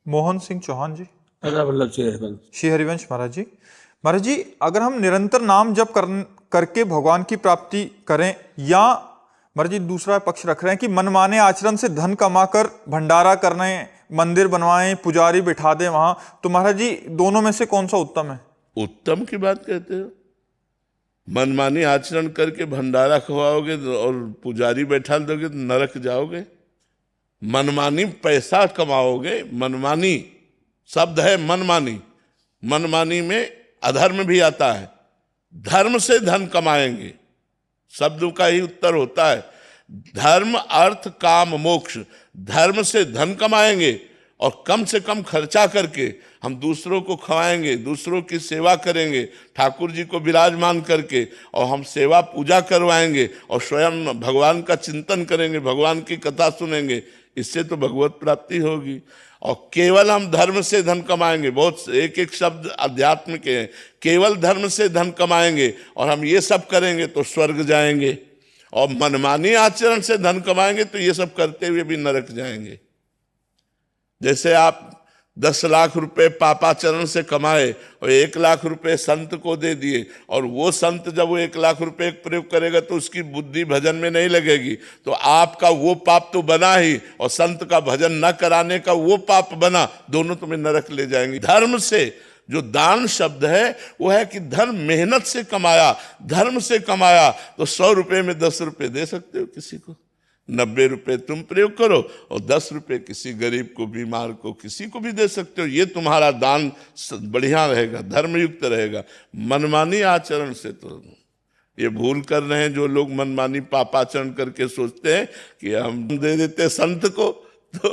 मोहन सिंह चौहान जी। राजा वल्लभ श्री हरिवंश। श्री हरिवंश महाराज जी। महाराज जी, अगर हम निरंतर नाम जप करके भगवान की प्राप्ति करें, या महाराज जी दूसरा पक्ष रख रहे हैं कि मनमाने आचरण से धन कमाकर भंडारा करने, मंदिर बनवाएं, पुजारी बिठा दें वहां, तो महाराज जी दोनों में से कौन सा उत्तम है? उत्तम की बात कहते हो? मनमानी आचरण करके भंडारा खवाओगे और पुजारी बैठा दोगे तो नरक जाओगे। मनमानी पैसा कमाओगे, मनमानी शब्द है मनमानी, मनमानी में अधर्म भी आता है। धर्म से धन कमाएंगे, शब्दों का ही उत्तर होता है। धर्म अर्थ काम मोक्ष, धर्म से धन कमाएंगे और कम से कम खर्चा करके हम दूसरों को खवाएंगे, दूसरों की सेवा करेंगे, ठाकुर जी को विराजमान करके, और हम सेवा पूजा करवाएंगे और स्वयं भगवान का चिंतन करेंगे, भगवान की कथा सुनेंगे। इससे तो भगवत प्राप्ति होगी। और केवल हम धर्म से धन कमाएंगे, बहुत एक एक शब्द अध्यात्म के हैं, केवल धर्म से धन कमाएंगे और हम ये सब करेंगे तो स्वर्ग जाएंगे, और मनमानी आचरण से धन कमाएंगे तो ये सब करते हुए भी नरक जाएंगे। जैसे आप 10 लाख रुपए पापाचरण से कमाए और 1 लाख रुपए संत को दे दिए, और वो संत जब वो 1 लाख रुपए प्रयोग करेगा तो उसकी बुद्धि भजन में नहीं लगेगी, तो आपका वो पाप तो बना ही, और संत का भजन न कराने का वो पाप बना, दोनों तुम्हें नरक ले जाएंगे। धर्म से जो दान शब्द है वो है कि धन मेहनत से कमाया, धर्म से कमाया, तो 100 रुपए में 10 रुपए दे सकते हो किसी को, 90 रुपए तुम प्रयोग करो और 10 रुपए किसी गरीब को, बीमार को, किसी को भी दे सकते हो। ये तुम्हारा दान बढ़िया रहेगा, धर्मयुक्त रहेगा। मनमानी आचरण से तो ये भूल कर रहे हैं जो लोग मनमानी पापाचरण करके सोचते हैं कि हम दे देते संत को तो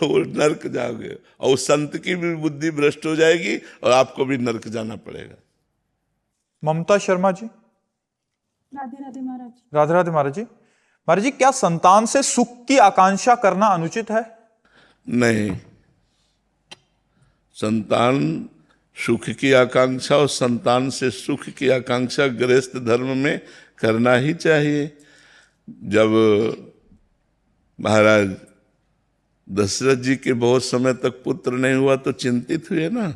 वो नरक जाओगे, और उस संत की भी बुद्धि भ्रष्ट हो जाएगी और आपको भी नरक जाना पड़ेगा। ममता शर्मा जी। राधे राधे महाराज। राधे राधे महाराज जी। महाराज जी, क्या संतान से सुख की आकांक्षा करना अनुचित है? नहीं, संतान सुख की आकांक्षा और संतान से सुख की आकांक्षा गृहस्थ धर्म में करना ही चाहिए। जब महाराज दशरथ जी के बहुत समय तक पुत्र नहीं हुआ तो चिंतित हुए ना,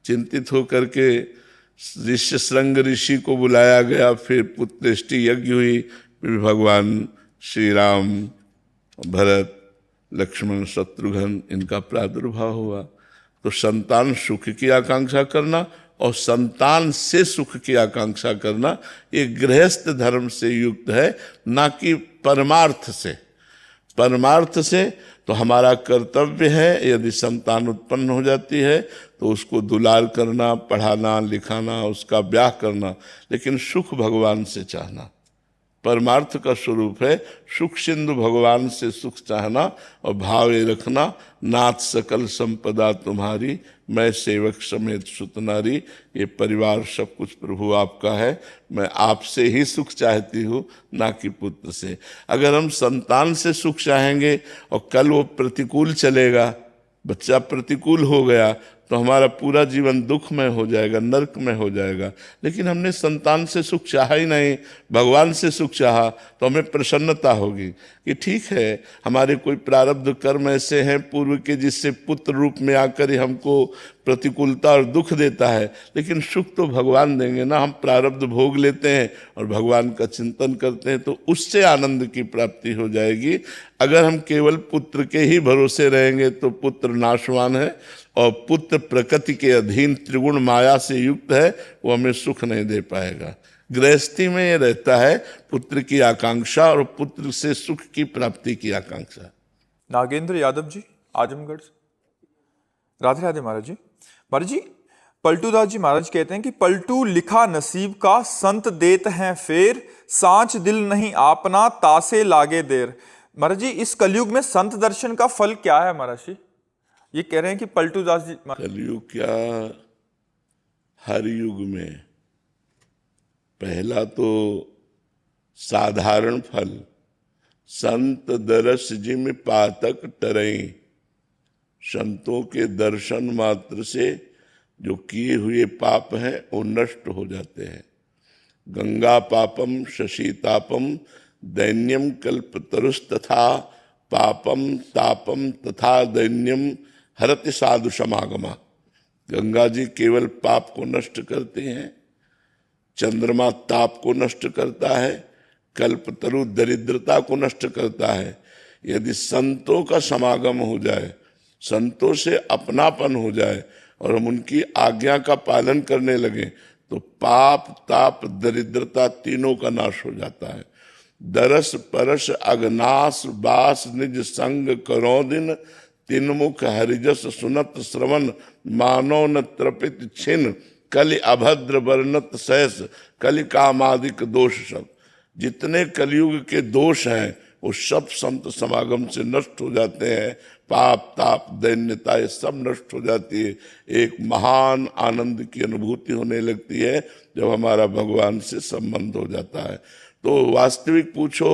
चिंतित होकर के ऋष्य श्रृंग ऋषि को बुलाया गया, फिर पुत्रेष्टि यज्ञ हुई, फिर भगवान श्री राम, भरत, लक्ष्मण, शत्रुघ्न इनका प्रादुर्भाव हुआ। तो संतान सुख की आकांक्षा करना और संतान से सुख की आकांक्षा करना ये गृहस्थ धर्म से युक्त है, ना कि परमार्थ से। परमार्थ से तो हमारा कर्तव्य है, यदि संतान उत्पन्न हो जाती है तो उसको दुलार करना, पढ़ाना, लिखाना, उसका ब्याह करना, लेकिन सुख भगवान से चाहना। परमार्थ का स्वरूप है सुख सिंधु भगवान से सुख चाहना और भावे रखना, नाथ सकल संपदा तुम्हारी, मैं सेवक समेत सुत नारी। ये परिवार सब कुछ प्रभु आपका है, मैं आपसे ही सुख चाहती हूँ, ना कि पुत्र से। अगर हम संतान से सुख चाहेंगे और कल वो प्रतिकूल चलेगा, बच्चा प्रतिकूल हो गया, तो हमारा पूरा जीवन दुखमय हो जाएगा, नरक में हो जाएगा। लेकिन हमने संतान से सुख चाहा ही नहीं, भगवान से सुख चाहा, तो हमें प्रसन्नता होगी कि ठीक है, हमारे कोई प्रारब्ध कर्म ऐसे हैं पूर्व के जिससे पुत्र रूप में आकर ही हमको प्रतिकूलता और दुख देता है, लेकिन सुख तो भगवान देंगे ना। हम प्रारब्ध भोग लेते हैं और भगवान का चिंतन करते हैं तो उससे आनंद की प्राप्ति हो जाएगी। अगर हम केवल पुत्र के ही भरोसे रहेंगे तो पुत्र नाशवान है, और पुत्र प्रकृति के अधीन त्रिगुण माया से युक्त है, वो हमें सुख नहीं दे पाएगा। गृहस्थी में ये रहता है पुत्र की आकांक्षा और पुत्र से सुख की प्राप्ति की आकांक्षा। नागेंद्र यादव जी, आजमगढ़ से। राधे राधे महाराज जी। महाराज जी, पलटूदास जी महाराज कहते हैं कि पलटू लिखा नसीब का, संत देत हैं फेर, सांच दिल नहीं आपना, तासे लागे देर। महाराज जी, इस कलयुग में संत दर्शन का फल क्या है महाराज जी? ये कह रहे हैं कि पलटूदास जी। कलयुग क्या, हर युग में पहला तो साधारण फल, संत दरस जिम पातक टरई, संतों के दर्शन मात्र से जो किए हुए पाप हैं वो नष्ट हो जाते हैं। गंगा पापम शशीतापम दैन्यम कल्पतरुस्तथा, पापम तापम तथा दैन्यम हरति साधु समागमा। गंगा जी केवल पाप को नष्ट करते हैं, चंद्रमा ताप को नष्ट करता है, कल्पतरु दरिद्रता को नष्ट करता है। यदि संतों का समागम हो जाए, संतों से अपनापन हो जाए और हम उनकी आज्ञा का पालन करने लगे तो पाप ताप दरिद्रता तीनों का नाश हो जाता है। दरस परस अगनास बास निज संग करो दिन, तिनमुख हरिजस सुनत श्रवण मानो न त्रपित छिन, कलि अभद्र वर्णत सहस कलि कामादिक दोष सब। जितने कलयुग के दोष हैं वो सब संत समागम से नष्ट हो जाते हैं। पाप ताप दैन्यता ये सब नष्ट हो जाती है। एक महान आनंद की अनुभूति होने लगती है जब हमारा भगवान से संबंध हो जाता है। तो वास्तविक पूछो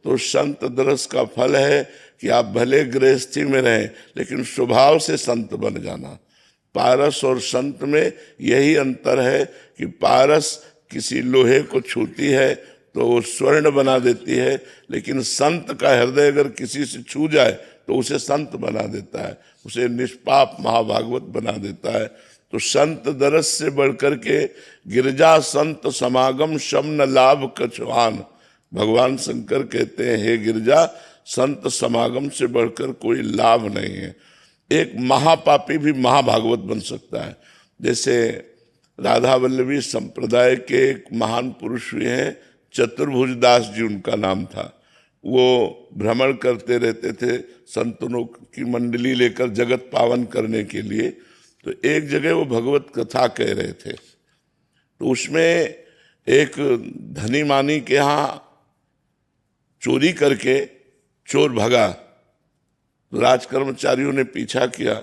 तो संत दरस का फल है कि आप भले गृहस्थी में रहें लेकिन स्वभाव से संत बन जाना। पारस और संत में यही अंतर है कि पारस किसी लोहे को छूती है तो वो स्वर्ण बना देती है, लेकिन संत का हृदय अगर किसी से छू जाए तो उसे संत बना देता है, उसे निष्पाप महाभागवत बना देता है। तो संत दरस से बढ़कर के गिरजा संत समागम शम न लाभ कछवान। भगवान शंकर कहते हैं, हे गिरजा, संत समागम से बढ़कर कोई लाभ नहीं है। एक महापापी भी महाभागवत बन सकता है। जैसे राधा वल्लभी संप्रदाय के एक महान पुरुष हुए हैं, चतुर्भुज दास जी उनका नाम था। वो भ्रमण करते रहते थे संतों की मंडली लेकर जगत पावन करने के लिए। तो एक जगह वो भगवत कथा कह रहे थे, तो उसमें एक धनी मानी के यहाँ चोरी करके चोर भगा। तो राजकर्मचारियों ने पीछा किया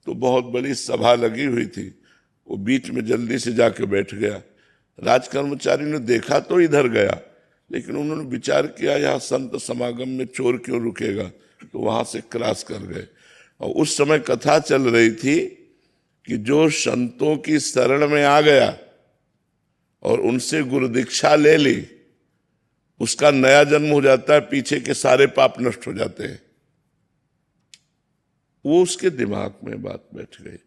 तो बहुत बड़ी सभा लगी हुई थी, वो बीच में जल्दी से जाके बैठ गया। राजकर्मचारी ने देखा तो इधर गया, लेकिन उन्होंने विचार किया यहाँ संत समागम में चोर क्यों रुकेगा, तो वहां से क्रॉस कर गए। और उस समय कथा चल रही थी कि जो संतों की शरण में आ गया और उनसे गुरु दीक्षा ले ली, उसका नया जन्म हो जाता है, पीछे के सारे पाप नष्ट हो जाते हैं। वो उसके दिमाग में बात बैठ गई।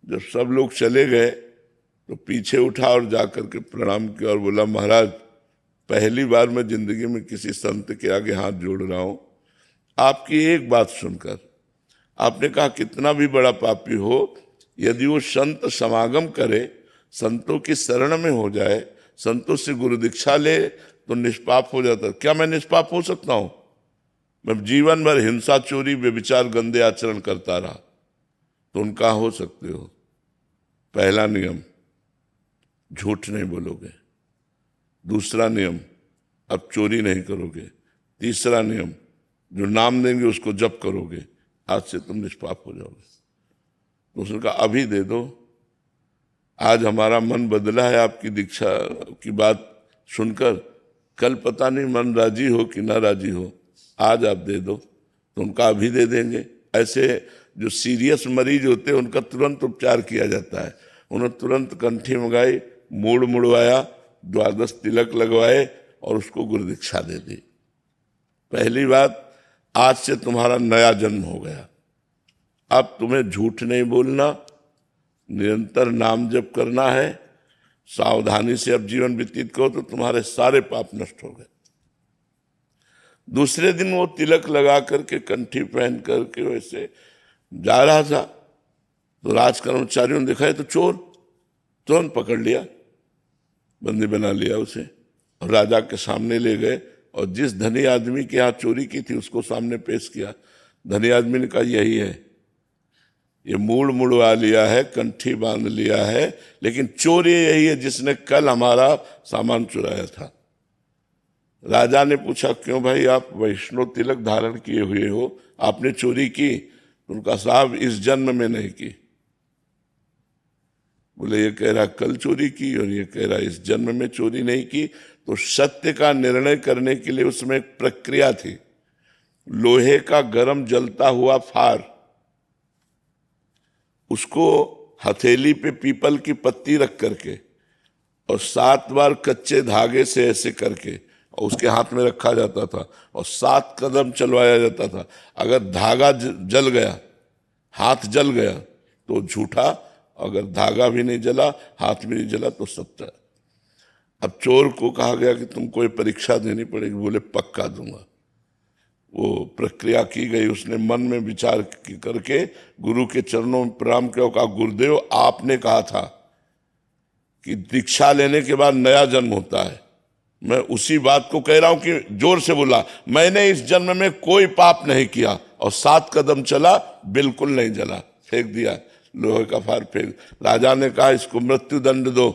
जब सब लोग चले गए तो पीछे उठा और जाकर के प्रणाम किया और बोला, महाराज, पहली बार मैं जिंदगी में किसी संत के आगे हाथ जोड़ रहा हूं। आपकी एक बात सुनकर, आपने कहा कितना भी बड़ा पापी हो, यदि वो संत समागम करे, संतों की शरण में हो जाए, संतों से गुरु दीक्षा ले तो निष्पाप हो जाता। क्या मैं निष्पाप हो सकता हूं? मैं जीवन भर हिंसा चोरी व्यभिचार गंदे आचरण करता रहा, तो उनका हो सकते हो। पहला नियम, झूठ नहीं बोलोगे। दूसरा नियम, अब चोरी नहीं करोगे। तीसरा नियम, जो नाम देंगे उसको जप करोगे। आज से तुम निष्पाप हो जाओगे। तो उसने कहा, अभी दे दो। आज हमारा मन बदला है आपकी दीक्षा की बात सुनकर, कल पता नहीं मन राजी हो कि ना राजी हो, आज आप दे दो। तो उनका अभी दे देंगे। ऐसे जो सीरियस मरीज होते हैं उनका तुरंत उपचार किया जाता है। उन्होंने तुरंत कंठी मंगाई, मूड मुड़वाया, 12 तिलक लगवाए और उसको गुरु दीक्षा दे दी। पहली बात, आज से तुम्हारा नया जन्म हो गया। अब तुम्हें झूठ नहीं बोलना, निरंतर नाम जप करना है, सावधानी से अब जीवन व्यतीत करो तो तुम्हारे सारे पाप नष्ट हो गए। दूसरे दिन वो तिलक लगा करके कंठी पहन करके वैसे जा रहा था, तो राजकर्मचारियों ने देखा है तो चोर, तुरंत पकड़ लिया, बंदी बना लिया उसे और राजा के सामने ले गए। और जिस धनी आदमी के यहाँ चोरी की थी उसको सामने पेश किया। धनी आदमी ने कहा, यही है, ये मूड मुड़वा लिया है, कंठी बांध लिया है, लेकिन चोर यही है जिसने कल हमारा सामान चुराया था। राजा ने पूछा, क्यों भाई, आप वैष्णव तिलक धारण किए हुए हो, आपने चोरी की? उनका, साहब, इस जन्म में नहीं की। बोले, ये कह रहा कल चोरी की और ये कह रहा इस जन्म में चोरी नहीं की। तो सत्य का निर्णय करने के लिए उसमें एक प्रक्रिया थी। लोहे का गरम जलता हुआ फार, उसको हथेली पे पीपल की पत्ती रख करके और 7 बार कच्चे धागे से ऐसे करके और उसके हाथ में रखा जाता था और 7 कदम चलवाया जाता था। अगर धागा जल गया, हाथ जल गया तो झूठा, अगर धागा भी नहीं जला, हाथ भी नहीं जला तो सच्चा। अब चोर को कहा गया कि तुम कोई परीक्षा देनी पड़ेगी, बोले पक्का दूंगा। वो प्रक्रिया की गई, उसने मन में विचार करके गुरु के चरणों में प्रणाम किया, कहा गुरुदेव आपने कहा था कि दीक्षा लेने के बाद नया जन्म होता है, मैं उसी बात को कह रहा हूं कि जोर से बोला, मैंने इस जन्म में कोई पाप नहीं किया, और 7 कदम चला, बिल्कुल नहीं जला, फेंक दिया, लोहे का फार फेंक। राजा ने कहा इसको मृत्यु दंड दो,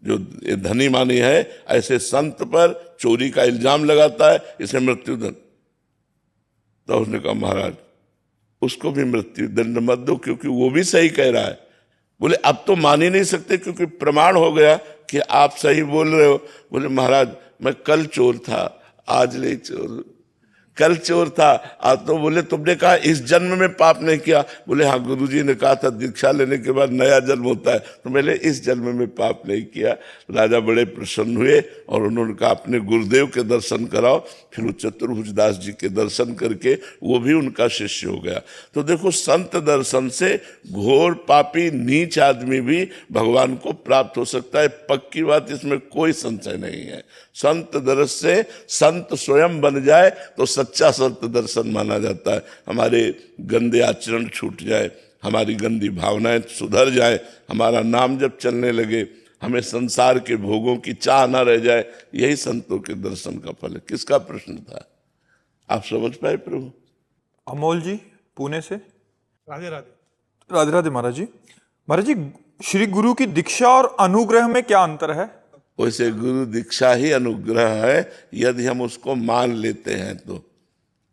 जो ये धनी मानी है ऐसे संत पर चोरी का इल्जाम लगाता है, इसे मृत्यु दंड। तो उसने कहा महाराज उसको भी मृत्यु दंड मत दो, क्योंकि वो भी सही कह रहा है। बोले अब तो मान ही नहीं सकते क्योंकि प्रमाण हो गया कि आप सही बोल रहे हो। बोले महाराज मैं कल चोर था, आज नहीं चोर, कल चोर था आज। तो बोले तुमने कहा इस जन्म में पाप नहीं किया। बोले हाँ गुरुजी ने कहा था दीक्षा लेने के बाद नया जन्म होता है, तो मैंने इस जन्म में पाप नहीं किया। राजा बड़े प्रसन्न हुए और उन्होंने कहा अपने गुरुदेव के दर्शन कराओ। फिर वो चतुर्भुज दास जी के दर्शन करके वो भी उनका शिष्य हो गया। तो देखो संत दर्शन से घोर पापी नीच आदमी भी भगवान को प्राप्त हो सकता है, पक्की बात, इसमें कोई संशय नहीं है। संत दर्शन से संत स्वयं बन जाए तो सच्चा संत दर्शन माना जाता है। हमारे गंदे आचरण छूट जाए, हमारी गंदी भावनाएं सुधर जाए, हमारा नाम जब चलने लगे, हमें संसार के भोगों की चाह न रह जाए, यही संतों के दर्शन का फल है। किसका प्रश्न था, आप समझ पाए प्रभु? अमोल जी पुणे से। राधे राधे। राधे राधे महाराज जी। महाराज जी श्री गुरु की दीक्षा और अनुग्रह में क्या अंतर है? वैसे गुरु दीक्षा ही अनुग्रह है यदि हम उसको मान लेते हैं तो।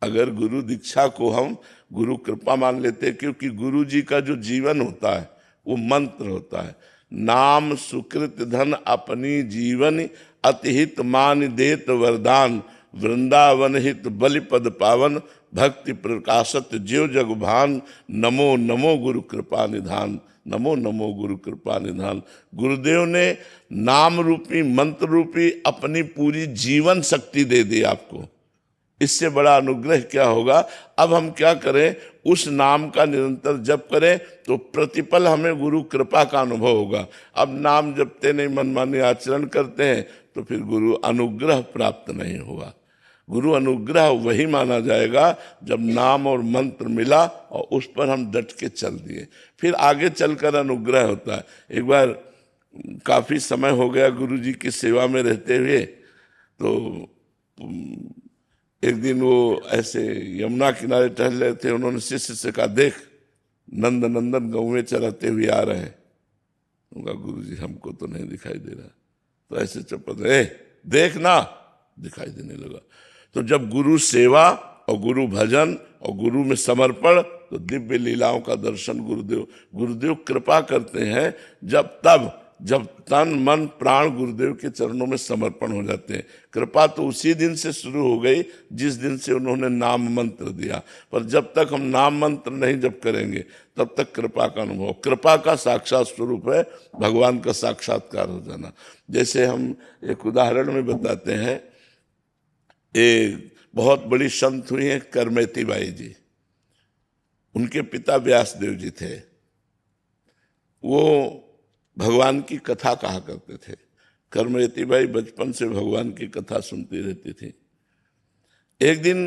अगर गुरु दीक्षा को हम गुरु कृपा मान लेते हैं, क्योंकि गुरु जी का जो जीवन होता है वो मंत्र होता है, नाम सुकृत धन अपनी जीवन अतिहित मान देत वरदान, वृंदावन हित बलिपद पावन, भक्ति प्रकाशत ज्यो जग भान, नमो नमो गुरु कृपा निधान, नमो नमो गुरु कृपा निधान। गुरुदेव ने नाम रूपी मंत्र रूपी अपनी पूरी जीवन शक्ति दे दी आपको। इससे बड़ा अनुग्रह क्या होगा? अब हम क्या करें? उस नाम का निरंतर जप करें तो प्रतिपल हमें गुरु कृपा का अनुभव होगा। अब नाम जपते नहीं, मनमानी आचरण करते हैं तो फिर गुरु अनुग्रह प्राप्त नहीं होगा। गुरु अनुग्रह वही माना जाएगा जब नाम और मंत्र मिला और उस पर हम डट के चल दिए, फिर आगे चलकर अनुग्रह होता है। एक बार काफी समय हो गया गुरु जी की सेवा में रहते हुए, तो एक दिन वो ऐसे यमुना किनारे टहल रहे थे। उन्होंने शिष्य से कहा देख नंद नंदन गौवें चराते हुए आ रहे हैं। उनका गुरु जी हमको तो नहीं दिखाई दे रहा। तो ऐसे चुप देख ना, दिखाई देने लगा। तो जब गुरु सेवा और गुरु भजन और गुरु में समर्पण, तो दिव्य लीलाओं का दर्शन गुरुदेव कृपा करते हैं जब तन मन प्राण गुरुदेव के चरणों में समर्पण हो जाते हैं। कृपा तो उसी दिन से शुरू हो गई जिस दिन से उन्होंने नाम मंत्र दिया। पर जब तक हम नाम मंत्र नहीं जप करेंगे तब तक कृपा का अनुभव, कृपा का साक्षात स्वरूप है भगवान का साक्षात्कार हो जाना। जैसे हम एक उदाहरण में बताते हैं, एक बहुत बड़ी संत हुई हैं करमेती बाई जी। उनके पिता व्यासदेव जी थे। वो भगवान की कथा कहा करते थे। करमेती बाई बचपन से भगवान की कथा सुनती रहती थी। एक दिन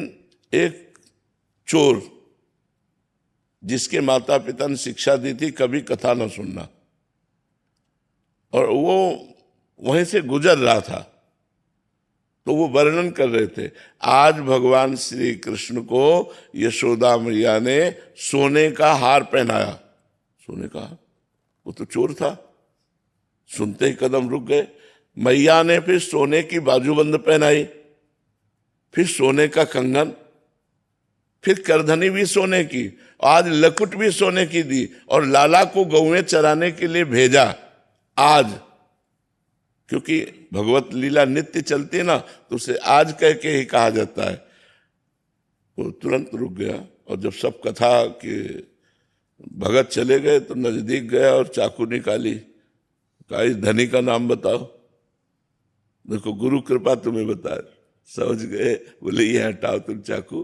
एक चोर, जिसके माता पिता ने शिक्षा दी थी कभी कथा न सुनना, और वो वहीं से गुजर रहा था, तो वो वर्णन कर रहे थे, आज भगवान श्री कृष्ण को यशोदा मैया ने सोने का हार पहनाया। सोने का हार? वो तो चोर था। सुनते ही कदम रुक गए। मैया ने फिर सोने की बाजूबंद पहनाई, फिर सोने का कंगन, फिर करधनी भी सोने की, आज लकुट भी सोने की दी, और लाला को गौएं चराने के लिए भेजा। आज क्योंकि भगवत लीला नित्य चलती है ना, तो उसे आज कह के ही कहा जाता है। वो तुरंत रुक गया, और जब सब कथा के भगत चले गए तो नजदीक गया और चाकू निकाली। कहा इस धनी का नाम बताओ। देखो गुरु कृपा तुम्हें बता, समझ गए। बोले ये हटाओ तुम चाकू,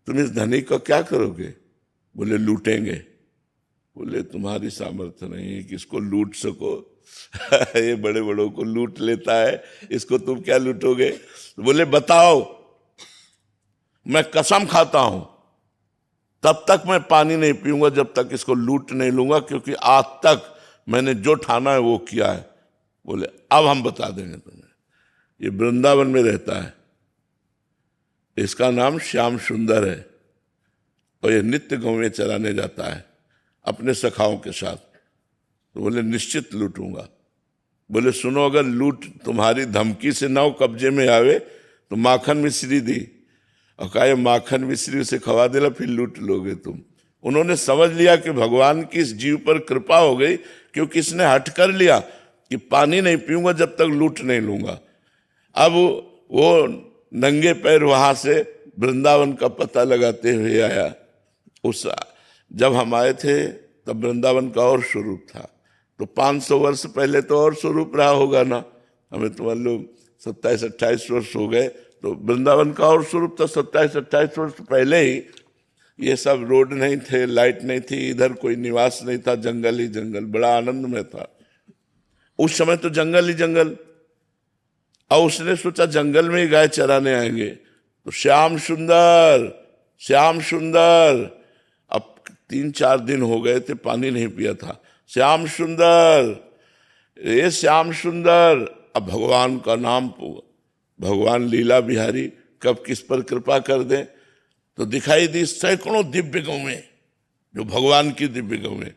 तुम इस धनी को क्या करोगे? बोले लूटेंगे। बोले तुम्हारी सामर्थ्य नहीं है कि इसको लूट सको। ये बड़े बड़ों को लूट लेता है, इसको तुम क्या लूटोगे? बोले बताओ, मैं कसम खाता हूं तब तक मैं पानी नहीं पीऊंगा जब तक इसको लूट नहीं लूंगा, क्योंकि आज तक मैंने जो ठाना है वो किया है। बोले अब हम बता देंगे तुम्हें। ये वृंदावन में रहता है, इसका नाम श्याम सुंदर है, और ये नित्य गौवें चराने जाता है अपने सखाओं के साथ। तो बोले निश्चित लूटूंगा। बोले सुनो, अगर लूट तुम्हारी धमकी से ना कब्जे में आवे तो माखन मिश्री दी, और कहा ये माखन मिश्री उसे खवा देला, फिर लूट लोगे तुम। उन्होंने समझ लिया कि भगवान की इस जीव पर कृपा हो गई, क्योंकि इसने हट कर लिया कि पानी नहीं पीऊंगा जब तक लूट नहीं लूंगा। अब वो नंगे पैर वहां से वृंदावन का पता लगाते हुए आया। उस जब हम आए थे तब वृंदावन का और स्वरूप था, तो 500 वर्ष पहले तो और स्वरूप रहा होगा ना। हमें तो मान लो 27-28 वर्ष हो गए, तो वृंदावन का और स्वरूप था। 27-28 वर्ष पहले ही ये सब रोड नहीं थे, लाइट नहीं थी, इधर कोई निवास नहीं था, जंगल ही जंगल, बड़ा आनंद में था उस समय तो जंगल ही जंगल। और उसने सोचा जंगल में ही गाय चराने आएंगे, तो श्याम सुंदर श्याम सुंदर। अब 3-4 दिन हो गए थे, पानी नहीं पिया था। श्याम सुंदर, ये श्याम सुंदर। अब भगवान का नाम, भगवान लीला बिहारी कब किस पर कृपा कर दें, तो दिखाई दी सैकड़ों दिव्य गौवें, जो भगवान की दिव्य गौवें।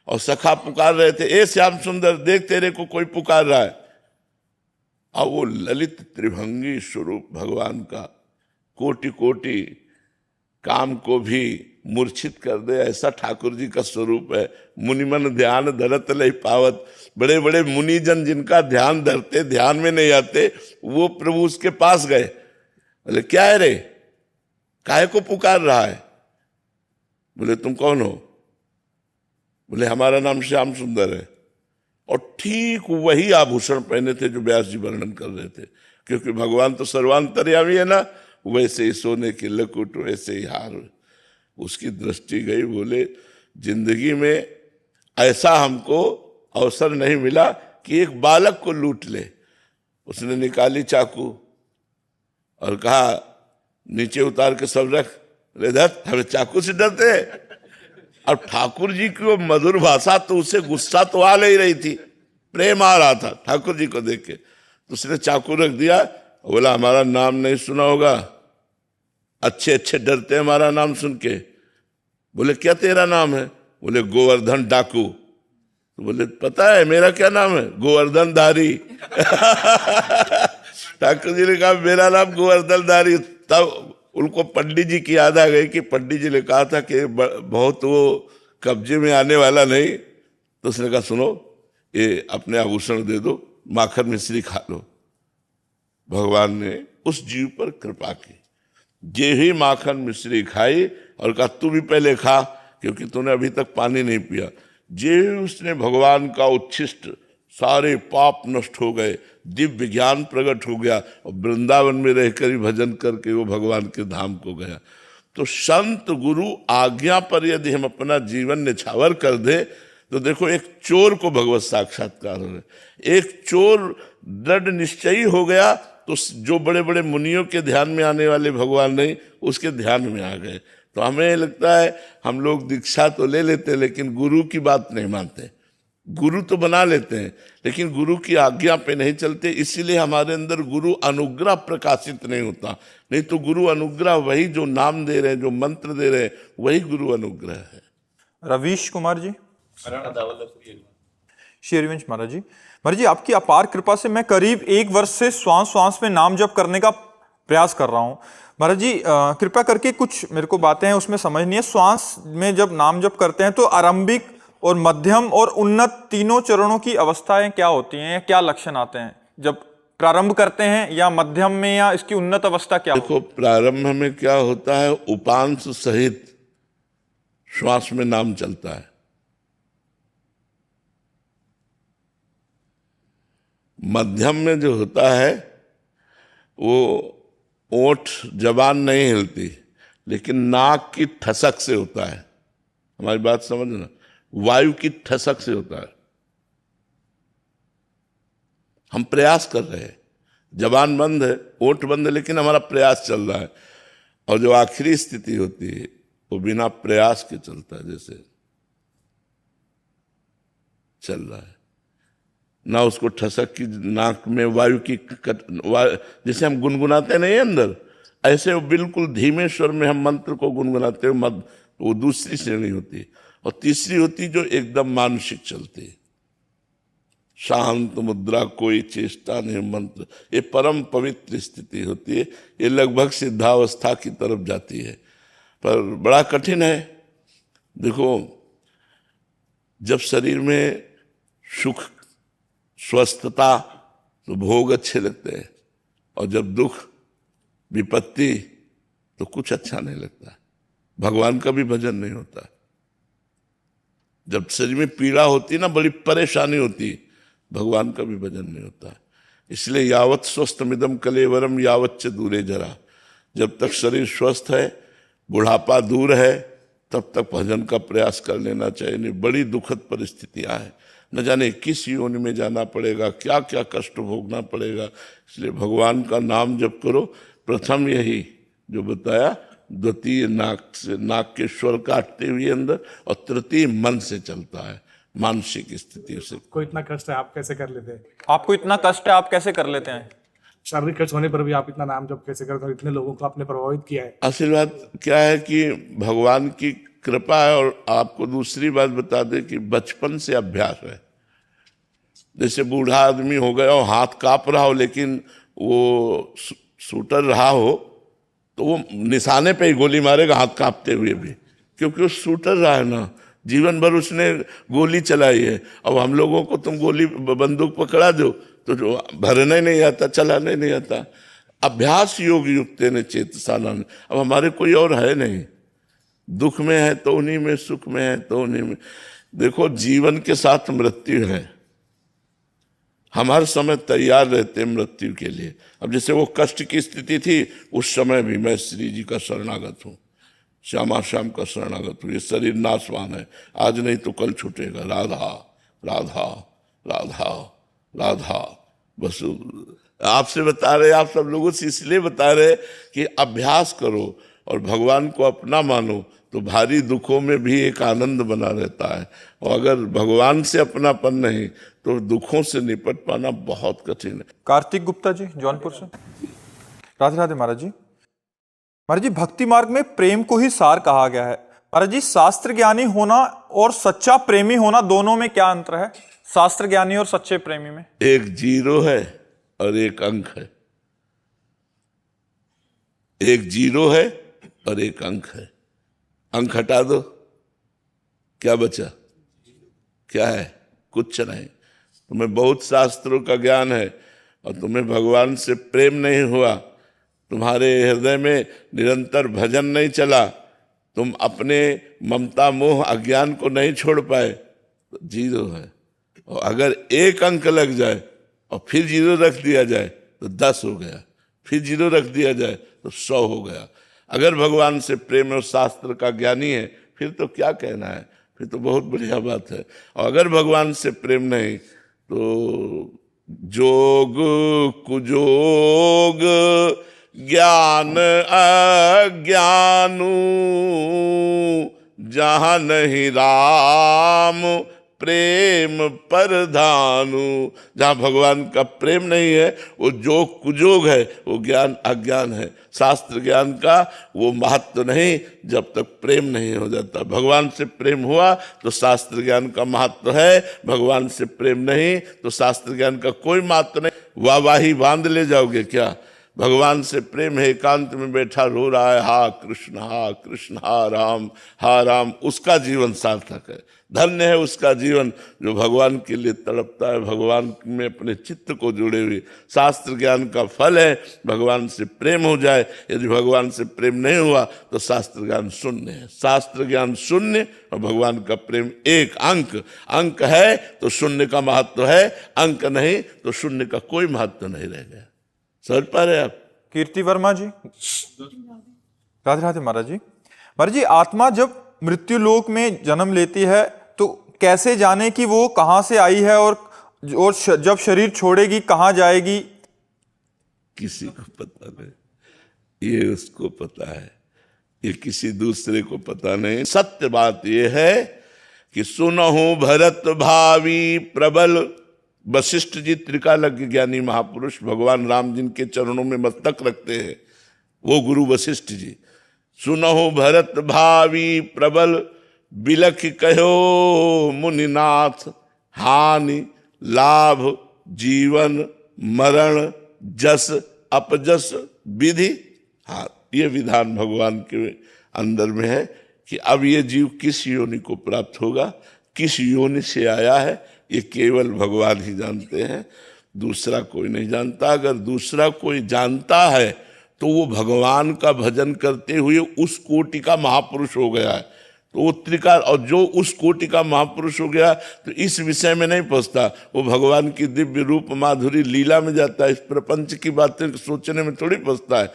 और सखा पुकार रहे थे, ए श्याम सुंदर देख तेरे को कोई पुकार रहा है। और वो ललित त्रिभंगी स्वरूप भगवान का, कोटि कोटि काम को भी मूर्छित कर दे, ऐसा ठाकुर जी का स्वरूप है। मुनिमन ध्यान धरत लय पावत। बड़े बड़े मुनिजन जिनका ध्यान धरते, ध्यान में नहीं आते, वो प्रभु उसके पास गए। बोले क्या है रे, काहे को पुकार रहा है? बोले तुम कौन हो? बोले हमारा नाम श्याम सुंदर है। और ठीक वही आभूषण पहने थे जो व्यास जी वर्णन कर रहे थे, क्योंकि भगवान तो सर्वांतर्यामी है ना। वैसे ही सोने के लकुट, वैसे ही हार। उसकी दृष्टि गई। बोले जिंदगी में ऐसा हमको अवसर नहीं मिला कि एक बालक को लूट ले। उसने निकाली चाकू और कहा नीचे उतार के सब रख। ले धत, हमें चाकू से डरते हैं। अब ठाकुर जी की वो मधुर भाषा, तो उसे गुस्सा तो आ नहीं रही थी, प्रेम आ रहा था ठाकुर जी को देख के। तो उसने चाकू रख दिया, बोला हमारा नाम नहीं सुना होगा, अच्छे अच्छे डरते हैं हमारा नाम सुन के। बोले क्या तेरा नाम है? बोले गोवर्धन डाकू। तो बोले पता है मेरा क्या नाम है? गोवर्धन धारी। ठाकुर जी ने कहा मेरा नाम गोवर्धन धारी। तब उनको पंडित जी की याद आ गई कि पंडित जी ने कहा था कि बहुत वो कब्जे में आने वाला नहीं। तो उसने कहा सुनो, ये अपने आभूषण दे दो, माखन मिश्री खा लो। भगवान ने उस जीव पर कृपा की। जे ही माखन मिश्री खाई और कहा तू भी पहले खा, क्योंकि तूने अभी तक पानी नहीं पिया। जे ही उसने भगवान का उच्छिष्ट, सारे पाप नष्ट हो गए, दिव्य ज्ञान प्रकट हो गया, और वृंदावन में रहकर ही भजन करके वो भगवान के धाम को गया। तो संत गुरु आज्ञा पर यदि हम अपना जीवन निछावर कर दे, तो देखो एक चोर को भगवत साक्षात्कार हो रहे। एक चोर दृढ़ निश्चयी हो गया, तो जो बड़े बड़े मुनियों के ध्यान में आने वाले भगवान नहीं, उसके ध्यान में आ गए। तो हमें लगता है हम लोग दीक्षा तो ले लेते हैं, लेकिन गुरु की बात नहीं मानते। गुरु तो बना लेते हैं, लेकिन गुरु की आज्ञा पे नहीं चलते। इसीलिए हमारे अंदर गुरु अनुग्रह प्रकाशित नहीं होता। नहीं तो गुरु अनुग्रह वही जो नाम दे रहे हैं, जो मंत्र दे रहे हैं, वही गुरु अनुग्रह है। रवीश कुमार जी, शेरवंश महाराज जी। महाराज जी, आपकी अपार कृपा से मैं करीब 1 वर्ष से श्वास श्वास में नाम जप करने का प्रयास कर रहा हूँ। महाराज जी कृपया करके, कुछ मेरे को बातें हैं उसमें समझ नहीं है। श्वास में जब नाम जप करते हैं तो आरंभिक और मध्यम और उन्नत तीनों चरणों की अवस्थाएं क्या होती हैं, क्या लक्षण आते हैं जब प्रारंभ करते हैं, या मध्यम में, या इसकी उन्नत अवस्था क्या? देखो प्रारंभ में क्या होता है, उपांश सहित श्वास में नाम चलता है। मध्यम में जो होता है वो ओठ जबान नहीं हिलती, लेकिन नाक की ठसक से होता है। हमारी बात समझना। वायु की ठसक से होता है। हम प्रयास कर रहे हैं, जबान बंद है, ओठ बंद है, लेकिन हमारा प्रयास चल रहा है। और जो आखिरी स्थिति होती है वो बिना प्रयास के चलता है, जैसे चल रहा है ना, उसको ठसक की नाक में वायु की जैसे हम गुनगुनाते नहीं अंदर, ऐसे वो बिल्कुल धीमे स्वर में हम मंत्र को गुनगुनाते हो मत, वो दूसरी श्रेणी होती है। और तीसरी होती जो एकदम मानसिक चलती है, शांत मुद्रा, कोई चेष्टा नहीं, मंत्र, ये परम पवित्र स्थिति होती है। ये लगभग सिद्धावस्था की तरफ जाती है, पर बड़ा कठिन है। देखो, जब शरीर में सुख, स्वस्थता, तो भोग अच्छे लगते हैं, और जब दुख, विपत्ति, तो कुछ अच्छा नहीं लगता। भगवान का भी भजन नहीं होता। जब शरीर में पीड़ा होती ना, बड़ी परेशानी होती, भगवान का भी भजन नहीं होता। इसलिए यावत स्वस्थमिदम कलेवरम यावत च दूरे जरा, जब तक शरीर स्वस्थ है, बुढ़ापा दूर है, तब तक भजन का प्रयास कर लेना चाहिए। नहीं, बड़ी दुखद परिस्थितियां हैं, न जाने किस योनि में जाना पड़ेगा, क्या क्या कष्ट भोगना पड़ेगा। इसलिए भगवान का नाम जप करो। प्रथम यही जो बताया, द्वितीय नाक के स्वर काटते हुए अंदर, और तृतीय मन से चलता है, मानसिक स्थिति से। कोई इतना कष्ट है, आप कैसे कर लेते हैं? आपको इतना कष्ट है, आप कैसे कर लेते हैं? शारीरिक कष्ट होने पर भी आप इतना नाम जप कैसे करते हो? इतने लोगों को आपने प्रभावित किया है। असल बात क्या है कि भगवान की कृपा है। और आपको दूसरी बात बता दें कि बचपन से अभ्यास है। जैसे बूढ़ा आदमी हो गया और हाथ कांप रहा हो, लेकिन वो शूटर रहा हो, तो वो निशाने पे ही गोली मारेगा, हाथ कांपते हुए भी, क्योंकि वो शूटर रहा है ना, जीवन भर उसने गोली चलाई है। अब हम लोगों को तुम गोली बंदूक पकड़ा दो तो जो भरने नहीं आता, चलाने नहीं आता। अभ्यास योग युक्त ने चेतसानंद। अब हमारे कोई और है नहीं, दुख में है तो उन्हीं में, सुख में है तो उन्हीं में। देखो, जीवन के साथ मृत्यु है, हम हर समय तैयार रहते हैं मृत्यु के लिए। अब जैसे वो कष्ट की स्थिति थी, उस समय भी मैं श्री जी का शरणागत हूँ, श्यामा श्याम का शरणागत हूँ। ये शरीर नाशवान है, आज नहीं तो कल छूटेगा। राधा राधा राधा राधा। बस आपसे बता रहे, आप सब लोगों से इसलिए बता रहे कि अभ्यास करो और भगवान को अपना मानो, तो भारी दुखों में भी एक आनंद बना रहता है। और अगर भगवान से अपनापन नहीं, तो दुखों से निपट पाना बहुत कठिन है। कार्तिक गुप्ता जी, जौनपुर से। राधे राधे महाराज जी। महाराज जी, भक्ति मार्ग में प्रेम को ही सार कहा गया है। महाराज जी, शास्त्र ज्ञानी होना और सच्चा प्रेमी होना, दोनों में क्या अंतर है? शास्त्र ज्ञानी और सच्चे प्रेमी में एक जीरो है और एक अंक है। एक जीरो है और एक अंक है। अंक हटा दो, क्या बचा? क्या है? कुछ नहीं। तुम्हें बहुत शास्त्रों का ज्ञान है और तुम्हें भगवान से प्रेम नहीं हुआ, तुम्हारे हृदय में निरंतर भजन नहीं चला, तुम अपने ममता मोह अज्ञान को नहीं छोड़ पाए, तो जीरो है। और अगर एक अंक लग जाए और फिर जीरो रख दिया जाए तो 10 हो गया, फिर जीरो रख दिया जाए तो 100 हो गया। अगर भगवान से प्रेम और शास्त्र का ज्ञानी है, फिर तो क्या कहना है, फिर तो बहुत बढ़िया बात है। और अगर भगवान से प्रेम नहीं, तो जोग कुजोग ज्ञान अज्ञानू, जहां नहीं राम प्रेम परधानु। जहां भगवान का प्रेम नहीं है, वो जोग कुजोग है, वो ज्ञान अज्ञान है। शास्त्र ज्ञान का वो महत्व नहीं जब तक प्रेम नहीं हो जाता। भगवान से प्रेम हुआ तो शास्त्र ज्ञान का महत्व है, भगवान से प्रेम नहीं तो शास्त्र ज्ञान का कोई महत्व नहीं। वाहवाही बांध ले जाओगे क्या? भगवान से प्रेम है, एकांत में बैठा रो रहा है, हा कृष्ण हा राम, उसका जीवन सार्थक है। धन्य है उसका जीवन जो भगवान के लिए तड़पता है, भगवान में अपने चित्त को जुड़े हुए। शास्त्र ज्ञान का फल है भगवान से प्रेम हो जाए। यदि भगवान से प्रेम नहीं हुआ तो शास्त्र ज्ञान शून्य है। शास्त्र ज्ञान शून्य और भगवान का प्रेम एक। अंक है तो शून्य का महत्व है, अंक नहीं तो शून्य का कोई महत्व नहीं रह गया। समझ पा रहे आप? कीर्ति वर्मा जी, राधे राधे महाराज जी। महाराज जी, आत्मा जब मृत्यु लोक में जन्म लेती है तो कैसे जाने कि वो कहाँ से आई है और जब शरीर छोड़ेगी कहाँ जाएगी? किसी को पता नहीं, ये उसको पता है, ये किसी दूसरे को पता नहीं। सत्य बात ये है कि सुनहु भरत भावी प्रबल, वशिष्ठ जी त्रिकालज्ञ ज्ञानी महापुरुष भगवान राम जिनके चरणों में मस्तक रखते हैं, वो गुरु वशिष्ठ जी। सुनहु भरत भावी प्रबल, बिलख कहो मुनिनाथ, हानि लाभ जीवन मरण जस अपजस विधि। हाँ, ये विधान भगवान के अंदर में है कि अब ये जीव किस योनि को प्राप्त होगा, किस योनि से आया है, ये केवल भगवान ही जानते हैं, दूसरा कोई नहीं जानता। अगर दूसरा कोई जानता है तो वो भगवान का भजन करते हुए उस कोटि का महापुरुष हो गया है। तो वो त्रिकाल, और जो उस कोटि का महापुरुष हो गया तो इस विषय में नहीं पहुंचता, वो भगवान की दिव्य रूप माधुरी लीला में जाता है, इस प्रपंच की बातें सोचने में थोड़ी पहुंचता है।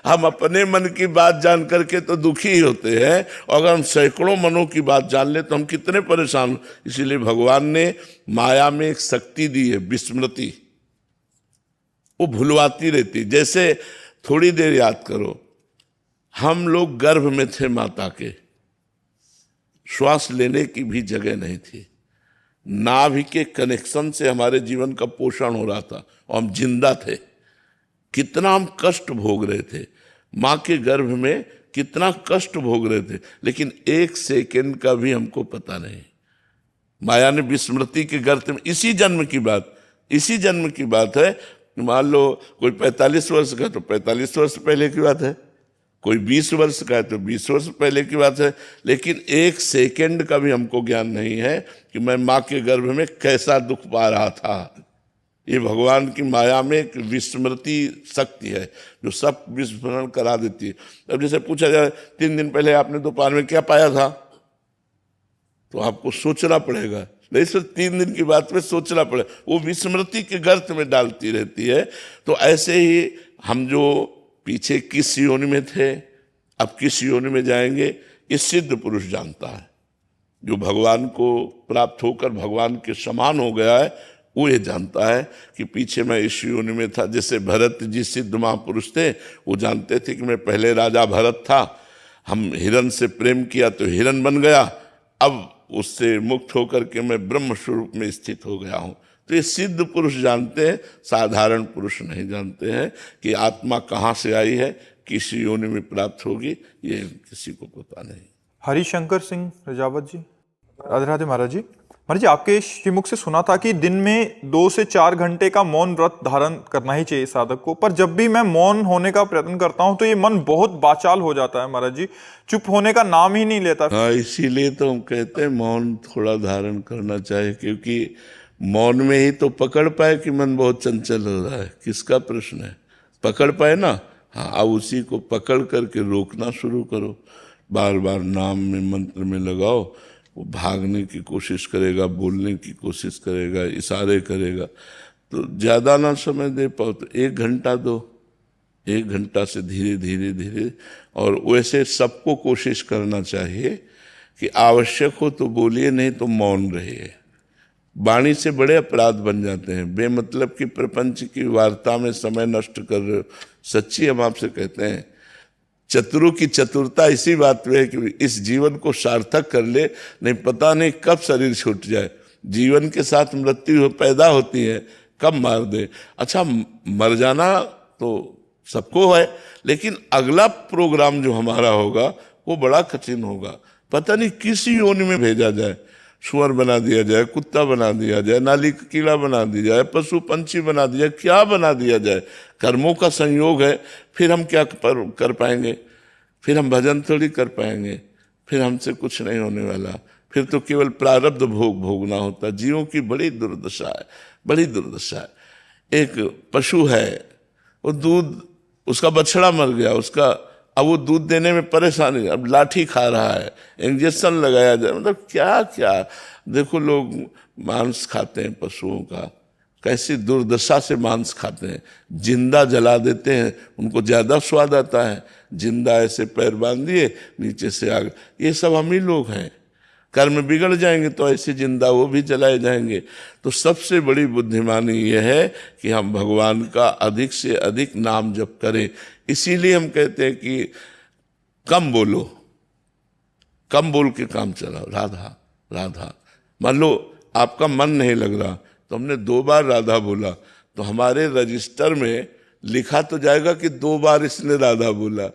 हम अपने मन की बात जान करके तो दुखी ही होते हैं, और अगर हम सैकड़ों मनों की बात जान ले तो हम कितने परेशान। इसीलिए भगवान ने माया में एक शक्ति दी है, विस्मृति, वो भुलवाती रहती। जैसे थोड़ी देर याद करो, हम लोग गर्भ में थे माता के, श्वास लेने की भी जगह नहीं थी, नाभि के कनेक्शन से हमारे जीवन का पोषण हो रहा था और हम जिंदा थे। कितना हम कष्ट भोग रहे थे, माँ के गर्भ में कितना कष्ट भोग रहे थे, लेकिन एक सेकंड का भी हमको पता नहीं। माया ने विस्मृति के गर्त में, इसी जन्म की बात है। मान लो कोई 45 वर्ष का तो 45 वर्ष पहले की बात है, कोई 20 वर्ष का है तो 20 वर्ष पहले की बात है, लेकिन एक सेकंड का भी हमको ज्ञान नहीं है कि मैं माँ के गर्भ में कैसा दुख पा रहा था। ये भगवान की माया में एक विस्मृति शक्ति है जो सब विस्मरण करा देती है। अब जैसे पूछा जाए 3 दिन पहले आपने दोपहर में क्या पाया था, तो आपको सोचना पड़ेगा, नहीं सर 3 दिन की बात में सोचना पड़ेगा, वो विस्मृति के गर्त में डालती रहती है। तो ऐसे ही हम जो पीछे किस योनि में थे, अब किस योनि में जाएंगे, ये सिद्ध पुरुष जानता है। जो भगवान को प्राप्त होकर भगवान के समान हो गया है, वो ये जानता है कि पीछे मैं इस योनि में था। जैसे भरत जी सिद्ध महापुरुष थे, वो जानते थे कि मैं पहले राजा भरत था, हम हिरण से प्रेम किया तो हिरण बन गया, अब उससे मुक्त होकर के मैं ब्रह्म स्वरूप में स्थित हो गया हूँ। तो ये सिद्ध पुरुष जानते हैं, साधारण पुरुष नहीं जानते हैं कि आत्मा कहाँ से आई है, किस योनि में प्राप्त होगी, ये किसी को पता नहीं। हरिशंकर सिंह रजावत जी, राधे राधे महाराज जी। महाराज जी, आपके श्रीमुख से सुना था कि दिन में 2 से 4 घंटे का मौन व्रत धारण करना ही चाहिए साधक को, पर जब भी मैं मौन होने का प्रयत्न करता हूं तो ये मन बहुत बाचाल हो जाता है महाराज जी, चुप होने का नाम ही नहीं लेता। हाँ, इसीलिए तो हम कहते हैं मौन थोड़ा धारण करना चाहिए, क्योंकि मौन में ही तो पकड़ पाए कि मन बहुत चंचल हो रहा है। किसका प्रश्न है, पकड़ पाए ना। हाँ, अब उसी को पकड़ करके रोकना शुरू करो, बार बार नाम में मंत्र में लगाओ। वो भागने की कोशिश करेगा, बोलने की कोशिश करेगा, इशारे करेगा, तो ज़्यादा ना समय दे पाओ तो 1 घंटा दो, 1 घंटा से धीरे धीरे धीरे। और वैसे सबको कोशिश करना चाहिए कि आवश्यक हो तो बोलिए, नहीं तो मौन रहिए। वाणी से बड़े अपराध बन जाते हैं, बेमतलब की प्रपंच की वार्ता में समय नष्ट कर रहे हो। सच्ची हम आपसे कहते हैं, चतुरों की चतुरता इसी बात में है कि इस जीवन को सार्थक कर ले, नहीं पता नहीं कब शरीर छूट जाए। जीवन के साथ मृत्यु पैदा होती है, कब मार दे। अच्छा, मर जाना तो सबको है, लेकिन अगला प्रोग्राम जो हमारा होगा वो बड़ा कठिन होगा। पता नहीं किस योनि में भेजा जाए, सुअर बना दिया जाए, कुत्ता बना दिया जाए, नाली का कीड़ा बना दिया जाए, पशु पंछी बना दिया, क्या बना दिया जाए। कर्मों का संयोग है, फिर हम क्या कर पाएंगे, फिर हम भजन थोड़ी कर पाएंगे, फिर हमसे कुछ नहीं होने वाला, फिर तो केवल प्रारब्ध भोग भोगना होता। जीवों की बड़ी दुर्दशा है, बड़ी दुर्दशा है। एक पशु है, वो दूध, उसका बछड़ा मर गया, उसका अब वो दूध देने में परेशानी, अब लाठी खा रहा है, इंजेक्शन लगाया जाए, मतलब क्या क्या। देखो लोग मांस खाते हैं पशुओं का, कैसी दुर्दशा से मांस खाते हैं। जिंदा जला देते हैं, उनको ज़्यादा स्वाद आता है। जिंदा ऐसे पैर बांध दिए, नीचे से आग, ये सब हम ही लोग हैं। कर्म बिगड़ जाएंगे तो ऐसे जिंदा वो भी जलाए जाएंगे। तो सबसे बड़ी बुद्धिमानी यह है कि हम भगवान का अधिक से अधिक नाम जप करें। इसीलिए हम कहते हैं कि कम बोलो, कम बोल के काम चलाओ। राधा राधा, मान लो आपका मन नहीं लग रहा तो हमने 2 बार राधा बोला तो हमारे रजिस्टर में लिखा तो जाएगा कि 2 बार इसने राधा बोला,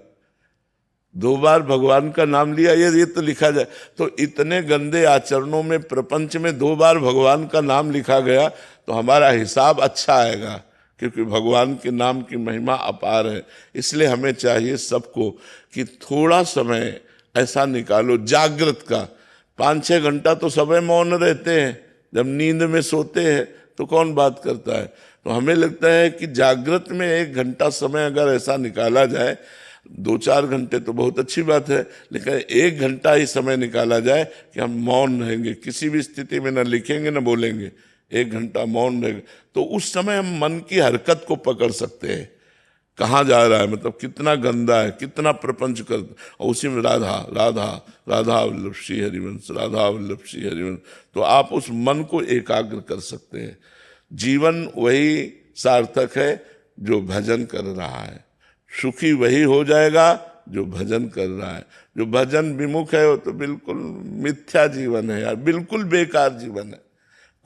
2 बार भगवान का नाम लिया, ये तो लिखा जाए। तो इतने गंदे आचरणों में प्रपंच में 2 बार भगवान का नाम लिखा गया तो हमारा हिसाब अच्छा आएगा, क्योंकि भगवान के नाम की महिमा अपार है। इसलिए हमें चाहिए सबको कि थोड़ा समय ऐसा निकालो जागृत का। 5-6 घंटा तो समय मौन रहते हैं, जब नींद में सोते हैं तो कौन बात करता है। तो हमें लगता है कि जागृत में 1 घंटा समय अगर ऐसा निकाला जाए, 2-4 घंटे तो बहुत अच्छी बात है, लेकिन 1 घंटा ही समय निकाला जाए कि हम मौन रहेंगे, किसी भी स्थिति में न लिखेंगे न बोलेंगे, 1 घंटा मौन रहेंगे। तो उस समय हम मन की हरकत को पकड़ सकते हैं, कहाँ जा रहा है, मतलब कितना गंदा है, कितना प्रपंच कर, और उसी में राधा राधा राधा वल्लभ श्री हरिवंश, राधा वल्लभ श्री हरिवंश। तो आप उस मन को एकाग्र कर सकते हैं। जीवन वही सार्थक है जो भजन कर रहा है, सुखी वही हो जाएगा जो भजन कर रहा है। जो भजन विमुख है वो तो बिल्कुल मिथ्या जीवन है यार, बिल्कुल बेकार जीवन है।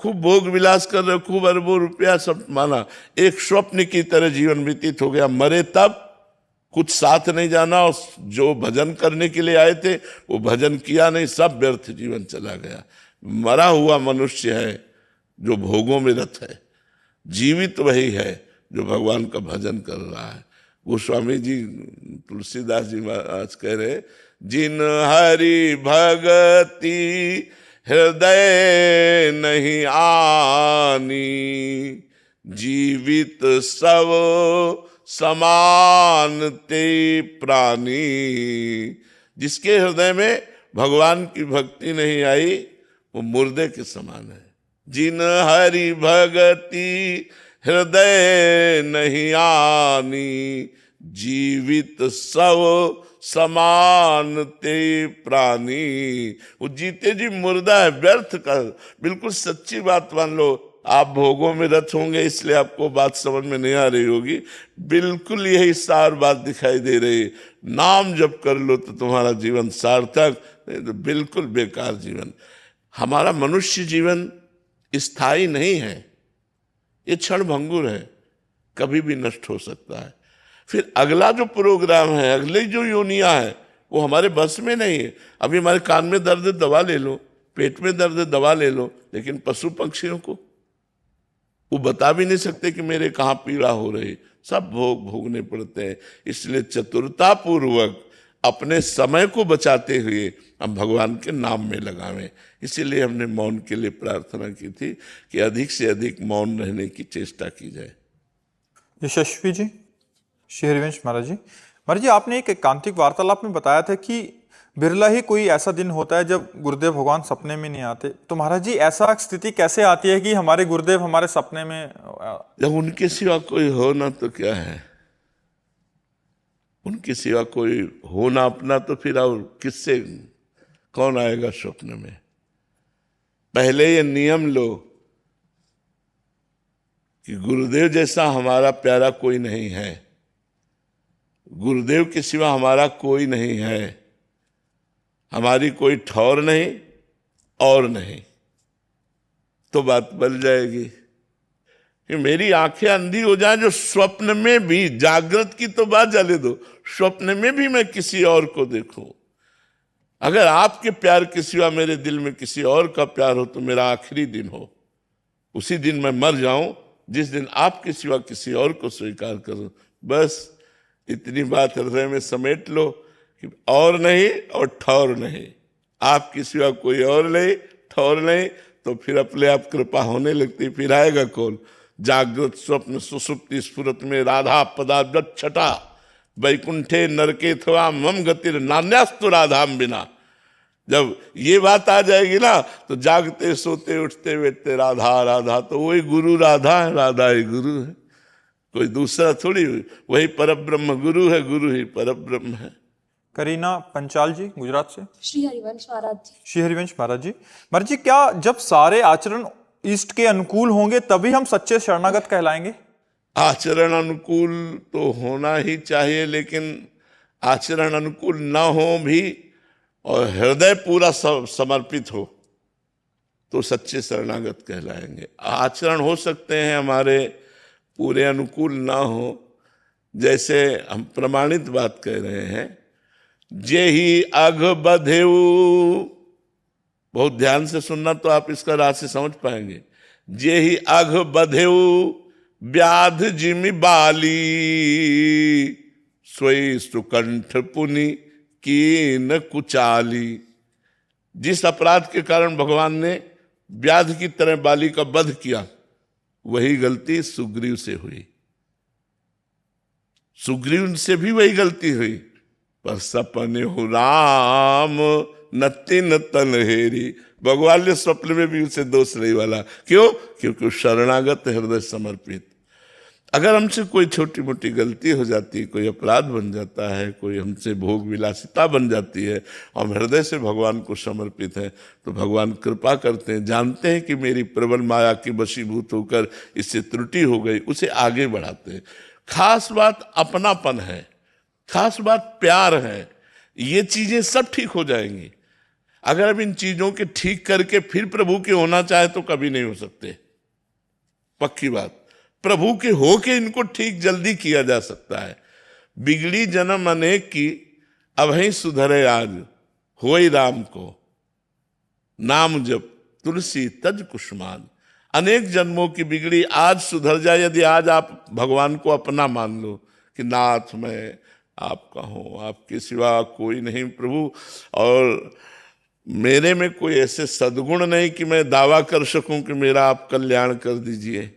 खूब भोग विलास कर रहे, खूब अरबों रुपया सब माना, एक स्वप्न की तरह जीवन व्यतीत हो गया। मरे तब कुछ साथ नहीं जाना, और जो भजन करने के लिए आए थे वो भजन किया नहीं, सब व्यर्थ जीवन चला गया। मरा हुआ मनुष्य है जो भोगों में रत है, जीवित वही है जो भगवान का भजन कर रहा है। गोस्वामी जी, तुलसीदास जी महाराज कह रहे, जिन हरि भगति हृदय नहीं आनी, जीवित सब समान ते प्राणी। जिसके हृदय में भगवान की भक्ति नहीं आई वो मुर्दे के समान है। जिन हरि भगति हृदय नहीं आनी, जीवित सब समान ते प्राणी। वो जीते जी मुर्दा है, व्यर्थ का। बिल्कुल सच्ची बात मान लो। आप भोगों में रत होंगे इसलिए आपको बात समझ में नहीं आ रही होगी, बिल्कुल यही सार बात दिखाई दे रही है। नाम जप कर लो तो तुम्हारा जीवन सार्थक, नहीं तो बिल्कुल बेकार जीवन। हमारा मनुष्य जीवन स्थायी नहीं है, ये क्षण भंगुर है, कभी भी नष्ट हो सकता है। फिर अगला जो प्रोग्राम है, अगले जो योनिया है, वो हमारे बस में नहीं है। अभी हमारे कान में दर्द है दवा ले लो, पेट में दर्द है दवा ले लो, लेकिन पशु पक्षियों को वो बता भी नहीं सकते कि मेरे कहाँ पीड़ा हो रही, सब भोगने पड़ते हैं। इसलिए चतुरता पूर्वक अपने समय को बचाते हुए हम भगवान के नाम में लगावें। इसीलिए हमने मौन के लिए प्रार्थना की थी कि अधिक से अधिक मौन रहने की चेष्टा की जाए। यशस्वी जी, श्री हरिवंश महाराज जी, आपने एक एकांतिक वार्तालाप में बताया था कि बिरला ही कोई ऐसा दिन होता है जब गुरुदेव भगवान सपने में नहीं आते। तो महाराज जी, ऐसा स्थिति कैसे आती है कि हमारे गुरुदेव हमारे सपने में? जब उनके सिवा कोई हो ना तो क्या है, उनके सिवा कोई हो ना अपना, तो फिर और किससे कौन आएगा स्वप्न में। पहले ये नियम लो कि गुरुदेव जैसा हमारा प्यारा कोई नहीं है, गुरुदेव के सिवा हमारा कोई नहीं है, हमारी कोई ठौर नहीं और नहीं, तो बात बन जाएगी। कि मेरी आंखें अंधी हो जाएं जो स्वप्न में भी, जागृत की तो बात जाने दो, स्वप्न में भी मैं किसी और को देखूं। अगर आपके प्यार के सिवा मेरे दिल में किसी और का प्यार हो तो मेरा आखिरी दिन हो, उसी दिन मैं मर जाऊं जिस दिन आपके सिवा किसी और को स्वीकार करूं। बस इतनी बात हृदय में समेट लो कि और नहीं और ठौर नहीं, आपके सिवा कोई और नहीं, ठौर नहीं, तो फिर अपने आप कृपा होने लगती। फिर आएगा कौन? जागृत स्वप्न सुसुप्ति स्फुरत में राधा पदाब्ज छटा, वैकुंठे नरके थवा मम गतिर नान्यास्तु राधाम बिना। जब ये बात आ जाएगी ना तो जागते सोते उठते बैठते राधा राधा, तो वही गुरु राधा है, राधा ही गुरु है, कोई दूसरा थोड़ी। वही परब्रह्म गुरु है, गुरु ही परब्रह्म है। करीना पंचाल जी गुजरात से। श्री हरिवंश महाराज जी। श्री हरिवंश महाराज जी। महाराज जी, क्या जब सारे आचरण इष्ट के अनुकूल होंगे तभी हम सच्चे शरणागत कहलाएंगे? आचरण अनुकूल तो होना ही चाहिए, लेकिन आचरण अनुकूल न हो भी और हृदय पूरा समर्पित हो तो सच्चे शरणागत कहलाएंगे। आचरण हो सकते हैं हमारे पूरे अनुकूल ना हो, जैसे हम प्रमाणित बात कह रहे हैं, जे ही अघ बधेऊ, बहुत ध्यान से सुनना तो आप इसका राशि समझ पाएंगे। जे ही अघ बधेऊ व्याध जिमि बाली, सोई सुकंठ पुनि कीन कुचाली। जिस अपराध के कारण भगवान ने व्याध की तरह बाली का वध किया, वही गलती सुग्रीव से हुई। सुग्रीव से भी वही गलती हुई, पर सपने हो राम नत्ति न तन हेरी। भगवान ने स्वप्न में भी उसे दोष नहीं वाला। क्यों? क्योंकि शरणागत हृदय समर्पित। अगर हमसे कोई छोटी मोटी गलती हो जाती है, कोई अपराध बन जाता है, कोई हमसे भोग विलासिता बन जाती है, हम हृदय से भगवान को समर्पित हैं, तो भगवान कृपा करते हैं, जानते हैं कि मेरी प्रबल माया की वशीभूत होकर इससे त्रुटि हो गई, उसे आगे बढ़ाते हैं। खास बात अपनापन है, खास बात प्यार है। ये चीजें सब ठीक हो जाएंगी। अगर अब इन चीजों के ठीक करके फिर प्रभु के होना चाहे तो कभी नहीं हो सकते, पक्की बात। प्रभु के होके इनको ठीक जल्दी किया जा सकता है। बिगड़ी जन्म अनेक की, अब ही सुधरे आज, होई राम को नाम जप तुलसी तज कुसुमान। अनेक जन्मों की बिगड़ी आज सुधर जाए यदि आज आप भगवान को अपना मान लो कि नाथ मैं आपका हूं, आपके सिवा कोई नहीं प्रभु, और मेरे में कोई ऐसे सद्गुण नहीं कि मैं दावा कर सकूं कि मेरा आप कल्याण कर दीजिए,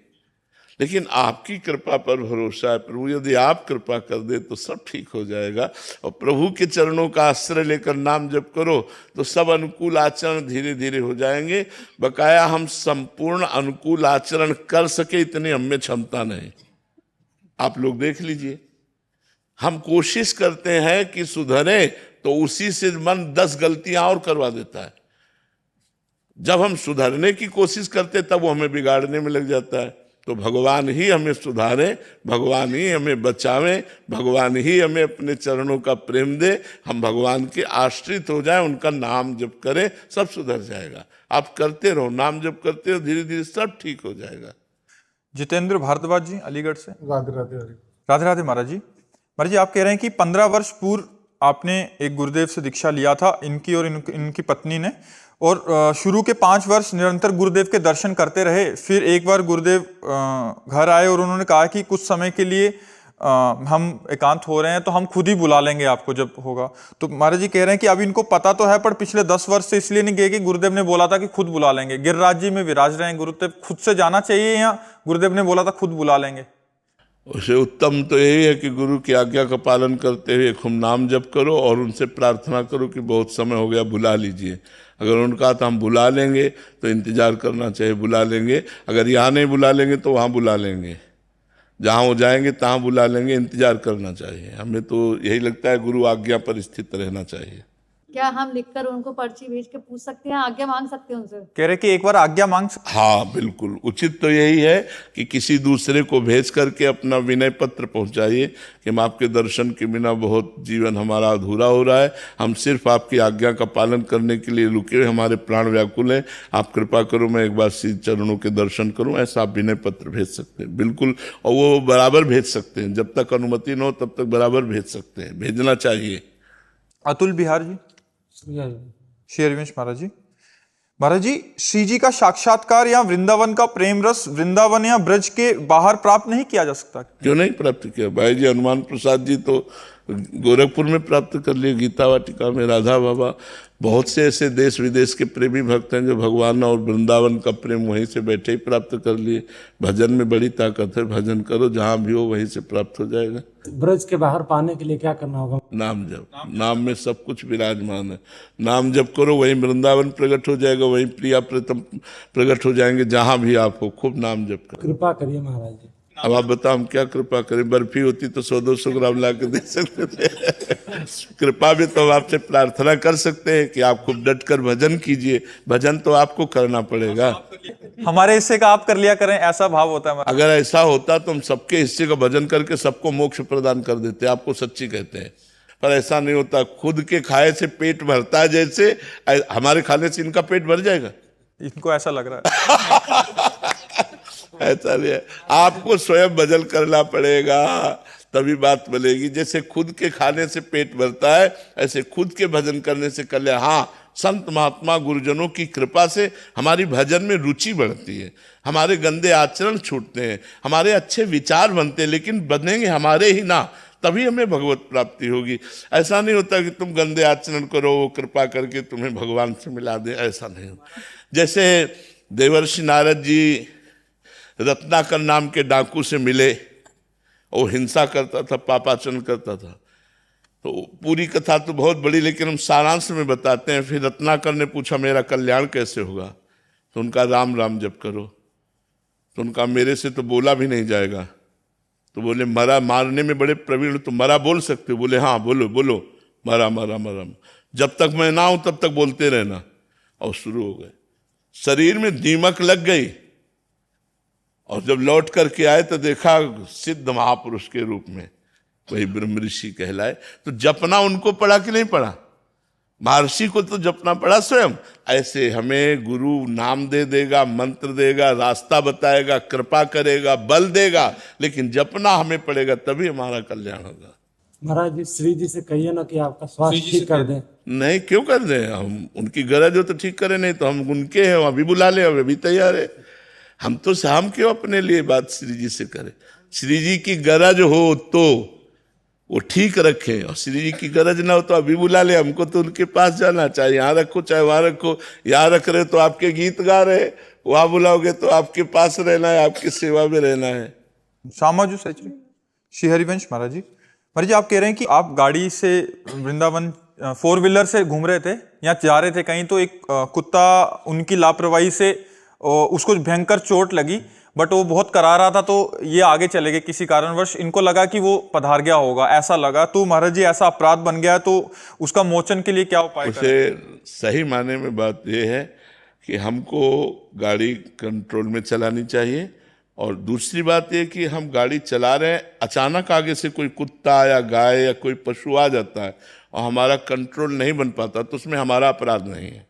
लेकिन आपकी कृपा पर भरोसा है प्रभु। यदि आप कृपा कर दे तो सब ठीक हो जाएगा। और प्रभु के चरणों का आश्रय लेकर नाम जप करो तो सब अनुकूल आचरण धीरे धीरे हो जाएंगे। बकाया हम संपूर्ण अनुकूल आचरण कर सके इतनी हमें क्षमता नहीं। आप लोग देख लीजिए, हम कोशिश करते हैं कि सुधरे तो उसी से मन 10 गलतियां और करवा देता है। जब हम सुधरने की कोशिश करते तब वो हमें बिगाड़ने में लग जाता है। तो भगवान ही हमें सुधारे, भगवान ही हमें बचावे, भगवान ही हमें अपने चरणों का प्रेम दे, हम भगवान के आश्रित हो जाएं, उनका नाम जप करें, सब सुधर जाएगा। आप करते रहो, नाम जप करते रहो, धीरे धीरे सब ठीक हो जाएगा। जितेंद्र भारद्वाज जी अलीगढ़ से। राधे राधे हरि। राधे राधे महाराज जी। महाराज जी, आप कह रहे हैं कि 15 वर्ष पूर्व आपने एक गुरुदेव से दीक्षा लिया था, इनकी और इनकी पत्नी ने, और शुरू के 5 वर्ष निरंतर गुरुदेव के दर्शन करते रहे। फिर एक बार गुरुदेव घर आए और उन्होंने कहा कि कुछ समय के लिए हम एकांत हो रहे हैं, तो हम खुद ही बुला लेंगे आपको जब होगा। तो महाराज जी कह रहे हैं कि अब इनको पता तो है, पर पिछले 10 वर्ष से इसलिए नहीं गए कि गुरुदेव ने बोला था कि खुद बुला लेंगे। गिरिराज जी में विराज रहे हैं, गुरुदेव खुद से जाना चाहिए या गुरुदेव ने बोला था खुद बुला लेंगे? उसे उत्तम तो यही है कि गुरु की आज्ञा का पालन करते हुए खूब नाम जप करो और उनसे प्रार्थना करो कि बहुत समय हो गया, बुला लीजिए। अगर उनका तो हम बुला लेंगे तो इंतजार करना चाहिए, बुला लेंगे। अगर यहाँ नहीं बुला लेंगे तो वहाँ बुला लेंगे, जहाँ वो जाएंगे तहाँ बुला लेंगे। इंतजार करना चाहिए। हमें तो यही लगता है गुरु आज्ञा पर स्थित रहना चाहिए। क्या हम लिखकर उनको पर्ची भेज के पूछ सकते हैं, आज्ञा मांग सकते हैं उनसे? कह रहे कि एक बार आज्ञा मांग सकते। हाँ बिल्कुल, उचित तो यही है कि किसी दूसरे को भेज करके अपना विनय पत्र पहुंचाइए कि हम आपके दर्शन के बिना बहुत जीवन हमारा अधूरा हो रहा है, हम सिर्फ आपकी आज्ञा का पालन करने के लिए रुके हुए, हमारे प्राण व्याकुल हैं, आप कृपा करो मैं एक बार श्री चरणों के दर्शन करूं। ऐसा आप विनय पत्र भेज सकते हैं बिल्कुल, और वो बराबर भेज सकते हैं। जब तक अनुमति न हो तब तक बराबर भेज सकते हैं, भेजना चाहिए। अतुल बिहार जी। श्री हरिवंश महाराज जी। महाराज जी, श्री जी का साक्षात्कार या वृंदावन का प्रेम रस वृंदावन या ब्रज के बाहर प्राप्त नहीं किया जा सकता? क्यों नहीं प्राप्त किया? भाई जी हनुमान प्रसाद जी तो गोरखपुर में प्राप्त कर लिए, गीता वाटिका में राधा बाबा। बहुत से ऐसे देश विदेश के प्रेमी भक्त हैं जो भगवान और वृंदावन का प्रेम वहीं से बैठे ही प्राप्त कर लिए। भजन में बड़ी ताकत है, भजन करो, जहां भी हो वहीं से प्राप्त हो जाएगा। ब्रज के बाहर पाने के लिए क्या करना होगा? नाम जप, नाम में सब कुछ विराजमान है। नाम जप करो, वहीं वृंदावन प्रकट हो जाएगा, वहीं प्रिया प्रीतम प्रकट हो जाएंगे। जहां भी आप हो खूब नाम जप करो। कृपा करिए महाराज जी। अब आप बताओ हम क्या कृपा करें? बर्फी होती तो 100-200 ग्राम ला के दे सकते थे। कृपा भी तो हम आपसे प्रार्थना कर सकते हैं कि आप खूब डट कर भजन कीजिए। भजन तो आपको करना पड़ेगा। हमारे हिस्से का आप कर लिया करें, ऐसा भाव होता है हमारा। अगर ऐसा होता तो हम सबके हिस्से का भजन करके सबको मोक्ष प्रदान कर देते। आपको सच्ची कहते हैं, पर ऐसा नहीं होता। खुद के खाए से पेट भरता है, जैसे हमारे खाने से इनका पेट भर जाएगा, इनको ऐसा लग रहा है। ऐसा नहीं है। आपको स्वयं भजन करना पड़ेगा, तभी बात बनेगी। जैसे खुद के खाने से पेट भरता है, ऐसे खुद के भजन करने से कल्याण। हाँ, संत महात्मा गुरुजनों की कृपा से हमारी भजन में रुचि बढ़ती है, हमारे गंदे आचरण छूटते हैं, हमारे अच्छे विचार बनते हैं, लेकिन बनेंगे हमारे ही ना, तभी हमें भगवत प्राप्ति होगी। ऐसा नहीं होता कि तुम गंदे आचरण करो, वो कृपा करके तुम्हें भगवान से मिला दे, ऐसा नहीं होता। जैसे देवर्षि नारद जी रत्नाकर नाम के डाकू से मिले, वो हिंसा करता था, पापाचरण करता था। तो पूरी कथा तो बहुत बड़ी, लेकिन हम सारांश में बताते हैं। फिर रत्नाकर ने पूछा मेरा कल्याण कैसे होगा? तो उनका राम राम जप करो। तो उनका मेरे से तो बोला भी नहीं जाएगा। तो बोले मरा मारने में बड़े प्रवीण, तो मरा बोल सकते हो? बोले हाँ बोलो बोलो, मरा मरा मरा, जब तक मैं ना हूं तब तक बोलते रहना। और शुरू हो गए। शरीर में दीमक लग गई, और जब लौट करके आए तो देखा सिद्ध महापुरुष के रूप में, वही ब्रह्म ऋषि कहलाए। तो जपना उनको पड़ा कि नहीं पड़ा? महर्षि को तो जपना पड़ा स्वयं। ऐसे हमें गुरु नाम दे देगा, मंत्र देगा, रास्ता बताएगा, कृपा करेगा, बल देगा, लेकिन जपना हमें पड़ेगा, तभी हमारा कल्याण होगा। महाराज जी, श्री जी से कहिए ना कि आपका स्वास्थ्य ठीक कर दें। नहीं, क्यों कर दें? हम उनकी गरज हो तो ठीक करें, नहीं तो हम उनके हैं, अभी बुला ले, अभी तैयार है। हम तो हम क्यों अपने लिए बात श्री जी से करें? श्री जी की गरज हो तो वो ठीक रखें, और श्री जी की गरज ना हो तो अभी बुला ले। हमको तो उनके पास जाना चाहिए। यहाँ रखो चाहे वहां रखो, यहाँ रख रहे तो आपके गीत गा रहे, वहां बुलाओगे तो आपके पास रहना है, आपकी सेवा में रहना है। श्यामाजू सचरी श्री हरिवंश महाराज जी, महाराज जी आप कह रहे हैं कि आप गाड़ी से वृंदावन 4 व्हीलर से घूम रहे थे या जा रहे थे कहीं, तो एक कुत्ता उनकी लापरवाही से उसको भयंकर चोट लगी, बट वो बहुत करा रहा था, तो ये आगे चले गए किसी कारणवश। इनको लगा कि वो पधार गया होगा, ऐसा लगा। तो महाराज जी ऐसा अपराध बन गया, तो उसका मोचन के लिए क्या उपाय करें? उसे सही माने में बात यह है कि हमको गाड़ी कंट्रोल में चलानी चाहिए। और दूसरी बात यह कि हम गाड़ी चला रहे हैं, अचानक आगे से कोई कुत्ता या गाय या कोई पशु आ जाता है और हमारा कंट्रोल नहीं बन पाता, तो उसमें हमारा अपराध नहीं है।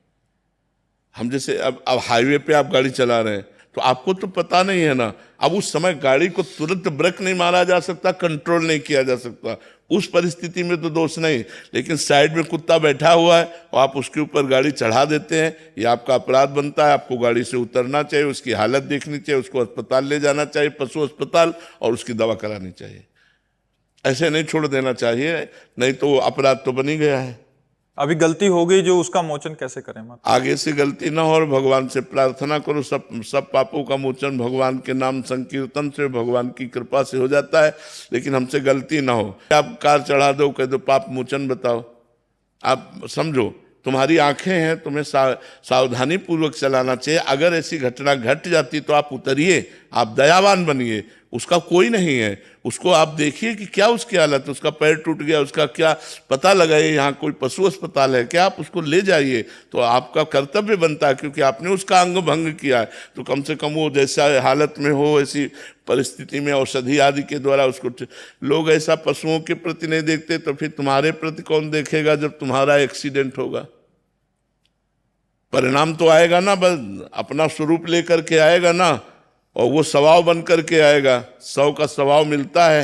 हम जैसे अब हाईवे पे आप गाड़ी चला रहे हैं, तो आपको तो पता नहीं है ना, अब उस समय गाड़ी को तुरंत ब्रेक नहीं मारा जा सकता, कंट्रोल नहीं किया जा सकता। उस परिस्थिति में तो दोष नहीं, लेकिन साइड में कुत्ता बैठा हुआ है और आप उसके ऊपर गाड़ी चढ़ा देते हैं, ये आपका अपराध बनता है। आपको गाड़ी से उतरना चाहिए, उसकी हालत देखनी चाहिए, उसको अस्पताल ले जाना चाहिए, पशु अस्पताल, और उसकी दवा करानी चाहिए। ऐसे नहीं छोड़ देना चाहिए, नहीं तो अपराध तो बन ही गया है। अभी गलती हो गई जो, उसका मोचन कैसे करें? आगे से गलती ना हो, और भगवान से प्रार्थना करो। सब पापों का मोचन भगवान के नाम संकीर्तन से, भगवान की कृपा से हो जाता है, लेकिन हमसे गलती ना हो। आप कार चढ़ा दो, कह दो पाप मोचन बताओ। आप समझो, तुम्हारी आंखें हैं, तुम्हें सावधानी पूर्वक चलाना चाहिए। अगर ऐसी घटना घट जाती तो आप उतरिए, आप दयावान बनिए। उसका कोई नहीं है, उसको आप देखिए कि क्या उसकी हालत है, उसका पैर टूट गया, उसका क्या पता लगाइए, यहाँ कोई पशु अस्पताल है क्या, आप उसको ले जाइए। तो आपका कर्तव्य बनता है, क्योंकि आपने उसका अंग भंग किया है, तो कम से कम वो जैसा हालत में हो, ऐसी परिस्थिति में औषधि आदि के द्वारा उसको। लोग ऐसा पशुओं के प्रति नहीं देखते, तो फिर तुम्हारे प्रति कौन देखेगा जब तुम्हारा एक्सीडेंट होगा? परिणाम तो आएगा ना, बस अपना स्वरूप लेकर के आएगा ना, और वो स्वभाव बन करके आएगा। 100 का स्वभाव मिलता है।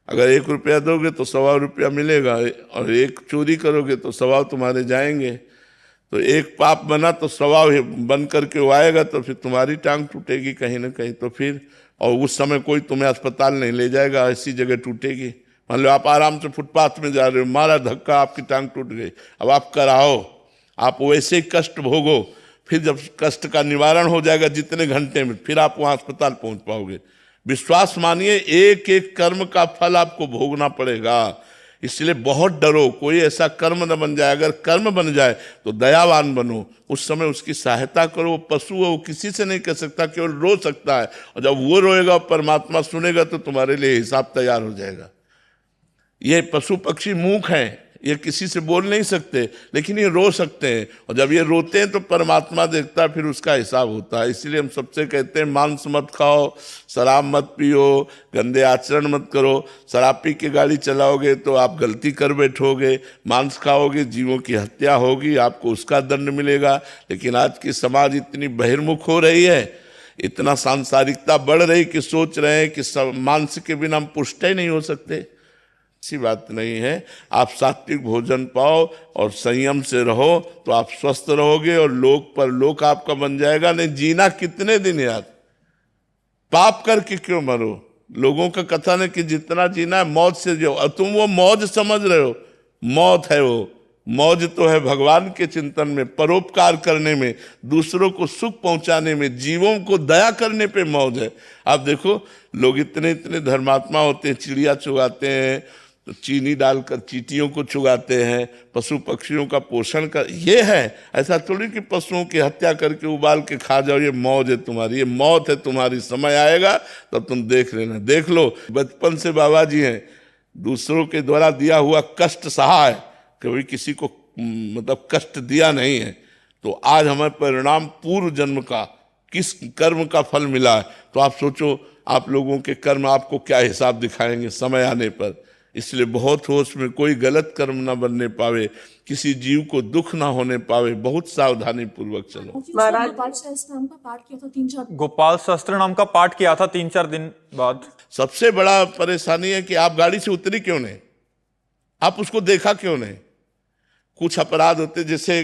अगर 1 रुपया दोगे तो 100 रुपया मिलेगा, और 1 चोरी करोगे तो स्वभाव तुम्हारे जाएंगे। तो 1 पाप बना तो स्वभाव बन करके वो आएगा, तो फिर तुम्हारी टांग टूटेगी कहीं ना कहीं। तो फिर, और उस समय कोई तुम्हें अस्पताल नहीं ले जाएगा, ऐसी जगह टूटेगी। मान लो आप आराम से फुटपाथ में जा रहे हो, मारा धक्का, आपकी टांग टूट गई। अब आप कराओ, आप वैसे ही कष्ट भोगो, फिर जब कष्ट का निवारण हो जाएगा जितने घंटे में, फिर आप वहां अस्पताल पहुंच पाओगे। विश्वास मानिए, एक एक कर्म का फल आपको भोगना पड़ेगा। इसलिए बहुत डरो, कोई ऐसा कर्म न बन जाए। अगर कर्म बन जाए तो दयावान बनो, उस समय उसकी सहायता करो। पशु है, वो किसी से नहीं कर सकता, केवल रो सकता है, और जब वो रोएगा परमात्मा सुनेगा तो तुम्हारे लिए हिसाब तैयार हो जाएगा। ये पशु पक्षी मूक हैं, ये किसी से बोल नहीं सकते, लेकिन ये रो सकते हैं, और जब ये रोते हैं तो परमात्मा देखता है, फिर उसका हिसाब होता है। इसलिए हम सबसे कहते हैं मांस मत खाओ, शराब मत पियो, गंदे आचरण मत करो। शराब पी के गाड़ी चलाओगे तो आप गलती कर बैठोगे, मांस खाओगे जीवों की हत्या होगी, आपको उसका दंड मिलेगा। लेकिन आज की समाज इतनी बहिर्मुख हो रही है, इतना सांसारिकता बढ़ रही कि सोच रहे हैं कि मांस के बिना हम पुष्ट ही नहीं हो सकते। ऐसी बात नहीं है। आप सात्विक भोजन पाओ और संयम से रहो तो आप स्वस्थ रहोगे, और लोक पर लोक आपका बन जाएगा। नहीं जीना कितने दिन यार, पाप करके क्यों मरो। लोगों का कथन है कि जितना जीना है मौज से जियो, और तुम वो मौज समझ रहे हो, मौत है वो। मौज तो है भगवान के चिंतन में, परोपकार करने में, दूसरों को सुख पहुंचाने में, जीवों को दया करने पे मौज है। आप देखो लोग इतने इतने धर्मात्मा होते हैं, चिड़िया चुगाते हैं, तो चीनी डालकर चींटियों को चुगाते हैं, पशु पक्षियों का पोषण कर, ये है। ऐसा थोड़ी कि पशुओं की हत्या करके उबाल के खा जाओ, ये मौज है तुम्हारी, ये मौत है तुम्हारी। समय आएगा तब तुम देख लेना। देख लो, बचपन से बाबा जी हैं, दूसरों के द्वारा दिया हुआ कष्ट सहा है, कभी किसी को मतलब कष्ट दिया नहीं है। तो आज हमें परिणाम पूर्व जन्म का, किस कर्म का फल मिला है। तो आप सोचो आप लोगों के कर्म आपको क्या हिसाब दिखाएंगे समय आने पर। इसलिए बहुत होश में, कोई गलत कर्म ना बनने पावे, किसी जीव को दुख ना होने पावे, बहुत सावधानी पूर्वक चलो। महाराज गोपाल सहस्त्र नाम का पाठ किया था 3-4 गोपाल सहस्त्र नाम का पाठ किया था 3-4 दिन बाद। सबसे बड़ा परेशानी है कि आप गाड़ी से उतरी क्यों नहीं, आप उसको देखा क्यों नहीं। कुछ अपराध होते, जैसे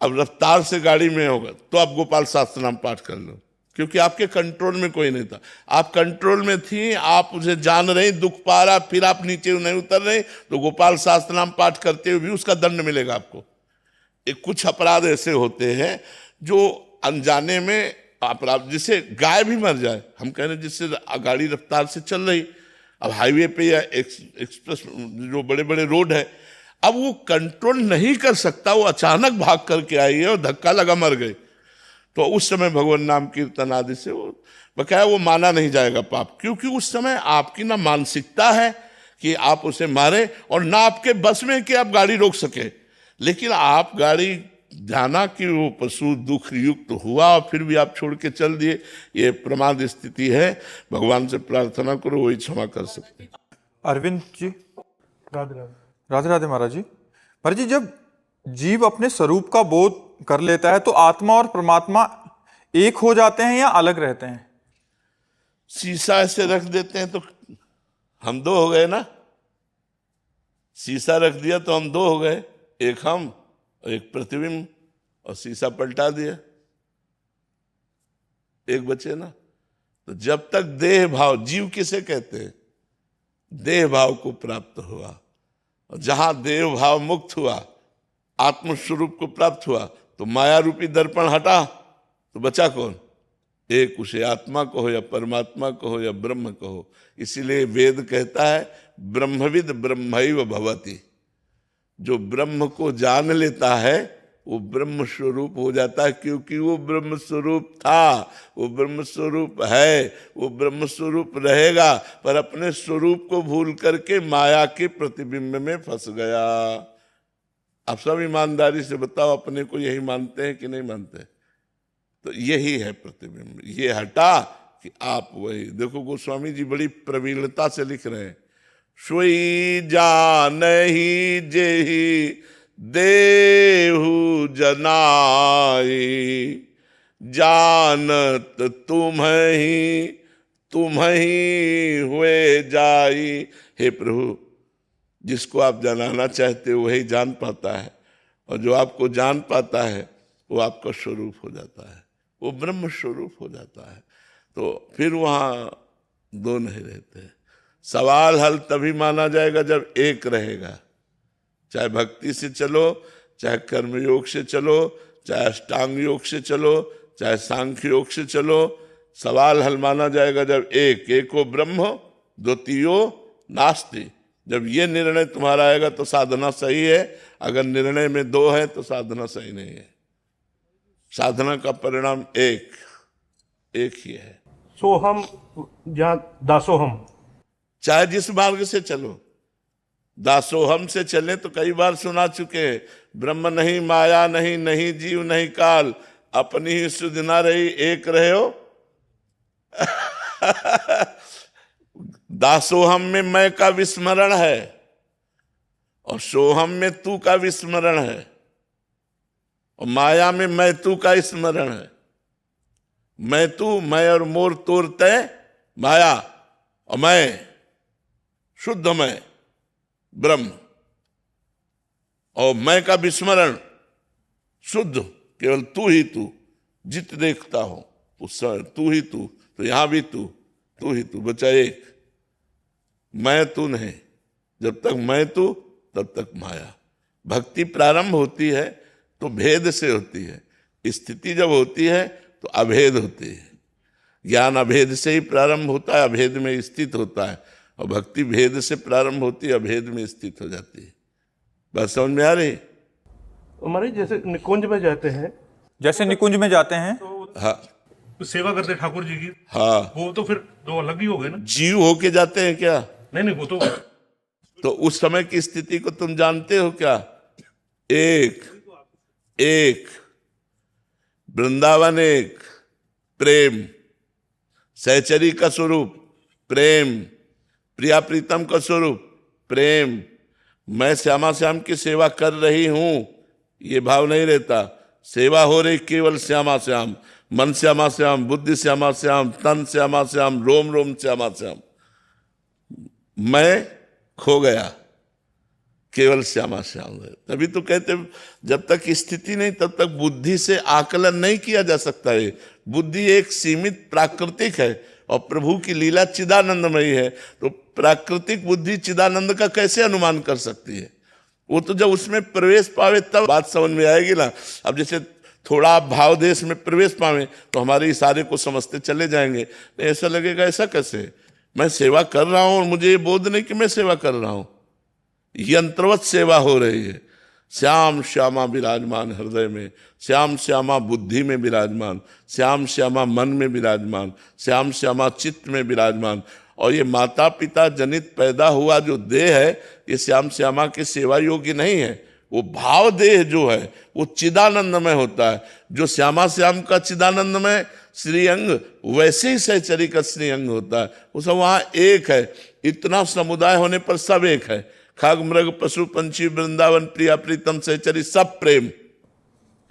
अब रफ्तार से गाड़ी में होगा तो आप गोपाल सहस्त्र नाम पाठ कर लो, क्योंकि आपके कंट्रोल में कोई नहीं था। आप कंट्रोल में थी, आप उसे जान रहे, दुख पा रहा, फिर आप नीचे नहीं उतर रहे, तो गोपाल सहस्त्र नाम पाठ करते हुए भी उसका दंड मिलेगा आपको। एक कुछ अपराध ऐसे होते हैं जो अनजाने में अपराध, जिससे गाय भी मर जाए। हम कह रहे जिससे गाड़ी रफ्तार से चल रही, अब हाईवे पे या एक्सप्रेस जो बड़े बड़े रोड है, अब वो कंट्रोल नहीं कर सकता, वो अचानक भाग करके आई है और धक्का लगा मर गई, तो उस समय भगवान नाम कीर्तन आदि से वो बकाया वो माना नहीं जाएगा पाप, क्योंकि उस समय आपकी ना मानसिकता है कि आप उसे मारे, और ना आपके बस में कि आप गाड़ी रोक सके। लेकिन आप गाड़ी जाना कि वो पशु दुख युक्त हुआ और फिर भी आप छोड़ के चल दिए, ये प्रमाद स्थिति है। भगवान से प्रार्थना करो, वही क्षमा कर सकते। अरविंद जी, राधे राधे। राधे राधे महाराज जी। महाराज जी, जब जीव अपने स्वरूप का बोध कर लेता है तो आत्मा और परमात्मा एक हो जाते हैं या अलग रहते हैं? शीशा ऐसे रख देते हैं तो हम दो हो गए ना, शीशा रख दिया तो हम दो हो गए, एक हम और एक प्रतिबिंब, और शीशा पलटा दिया, एक बचे ना। तो जब तक देह भाव, जीव किसे कहते हैं, देह भाव को प्राप्त हुआ, और जहां देह भाव मुक्त हुआ, आत्मस्वरूप को प्राप्त हुआ, तो माया रूपी दर्पण हटा तो बचा कौन, एक, उसे आत्मा कहो या परमात्मा कहो या ब्रह्म कहो। इसीलिए वेद कहता है ब्रह्मविद ब्रह्मैव भवति, जो ब्रह्म को जान लेता है वो ब्रह्म स्वरूप हो जाता है, क्योंकि वो ब्रह्म स्वरूप था, वो ब्रह्म स्वरूप है, वो ब्रह्म स्वरूप रहेगा, पर अपने स्वरूप को भूल करके माया के प्रतिबिंब में फंस गया। आप सब ईमानदारी से बताओ, अपने को यही मानते हैं कि नहीं मानते? तो यही है प्रतिबिंब, ये हटा कि आप वही। देखो गोस्वामी जी बड़ी प्रवीणता से लिख रहे हैं, सोई जानहि जेहि देहु जनाई, जानत तुम्हि हुए जाई। हे प्रभु, जिसको आप जनाना चाहते हो वही जान पाता है, और जो आपको जान पाता है वो आपका स्वरूप हो जाता है, वो ब्रह्म स्वरूप हो जाता है। तो फिर वहाँ दो नहीं रहते। सवाल हल तभी माना जाएगा जब एक रहेगा, चाहे भक्ति से चलो, चाहे कर्मयोग से चलो, चाहे अष्टांग योग से चलो, चाहे सांख्य योग से चलो। सवाल हल माना जाएगा जब एक, एको ब्रह्म द्वितीयो नास्ति, जब ये निर्णय तुम्हारा आएगा तो साधना सही है, अगर निर्णय में दो है तो साधना सही नहीं है। साधना का परिणाम एक ही है। सोहम या दासोहम, चाहे जिस मार्ग से चलो, दासोहम से चले तो कई बार सुना चुके हैं, ब्रह्म नहीं, माया नहीं, नहीं जीव नहीं काल, अपनी ही सुध ना रही, एक रहे हो। दासोहम में मैं का विस्मरण है और सोहम में तू का विस्मरण है, और माया में मैं तू का स्मरण है। मैं तू, मैं और मोर तोर तय माया, और मैं शुद्ध मैं ब्रह्म, और मैं का विस्मरण शुद्ध केवल तू ही तू, जित देखता हो उस समय तू ही तू, तो यहां भी तू ही तू, बचा एक। मैं तू नहीं, जब तक मैं तू तब तक माया। भक्ति प्रारंभ होती है तो भेद से होती है, स्थिति जब होती है तो अभेद होती है। ज्ञान अभेद से ही प्रारंभ होता है, अभेद में स्थित होता है, और भक्ति भेद से प्रारंभ होती है, अभेद में स्थित हो जाती है। बात समझ में आ रही? हमारे जैसे निकुंज में जाते हैं, जैसे निकुंज में जाते हैं, हाँ तो सेवा करते हैं ठाकुर जी की, हाँ। वो तो फिर दो अलग ही हो गए ना। जीव होके जाते हैं क्या? नहीं, वो तो उस समय की स्थिति को तुम जानते हो क्या? एक वृंदावन, एक प्रेम, सहचरी का स्वरूप प्रेम, प्रिया प्रीतम का स्वरूप प्रेम। मैं श्यामा श्याम की सेवा कर रही हूं, ये भाव नहीं रहता। सेवा हो रही केवल श्यामा श्याम, मन श्यामा श्याम, बुद्धि श्यामा श्याम, तन श्यामा श्याम, रोम रोम श्यामा श्याम। मैं खो गया, केवल श्यामा श्याम है। तभी तो कहते जब तक स्थिति नहीं तब तक बुद्धि से आकलन नहीं किया जा सकता है। बुद्धि एक सीमित प्राकृतिक है और प्रभु की लीला चिदानंदमयी है, तो प्राकृतिक बुद्धि चिदानंद का कैसे अनुमान कर सकती है? वो तो जब उसमें प्रवेश पावे तब बात समझ में आएगी ना। अब जैसे थोड़ा आप भाव देश में प्रवेश पावे तो हमारे इशारे को समझते चले जाएंगे, नहीं ऐसा लगेगा ऐसा कैसे, मैं सेवा कर रहा हूं और मुझे ये बोध नहीं कि मैं सेवा कर रहा हूं। यंत्रवत सेवा हो रही है। श्याम श्यामा विराजमान हृदय में, श्याम श्यामा बुद्धि में विराजमान, श्याम श्यामा मन में विराजमान, श्याम श्यामा चित्त में विराजमान। और ये माता पिता जनित पैदा हुआ जो देह है, ये श्याम श्यामा के सेवा योग्य नहीं है। वो भाव देह जो है वो चिदानंदमय होता है। जो श्यामा श्याम का चिदानंदमय श्रीअंग, वैसे ही सहचरी का श्रीअंग होता है। वो सब वहां एक है। इतना समुदाय होने पर सब एक है। खाग मृग पशु पंछी वृंदावन प्रिया प्रीतम सहचरी सब प्रेम,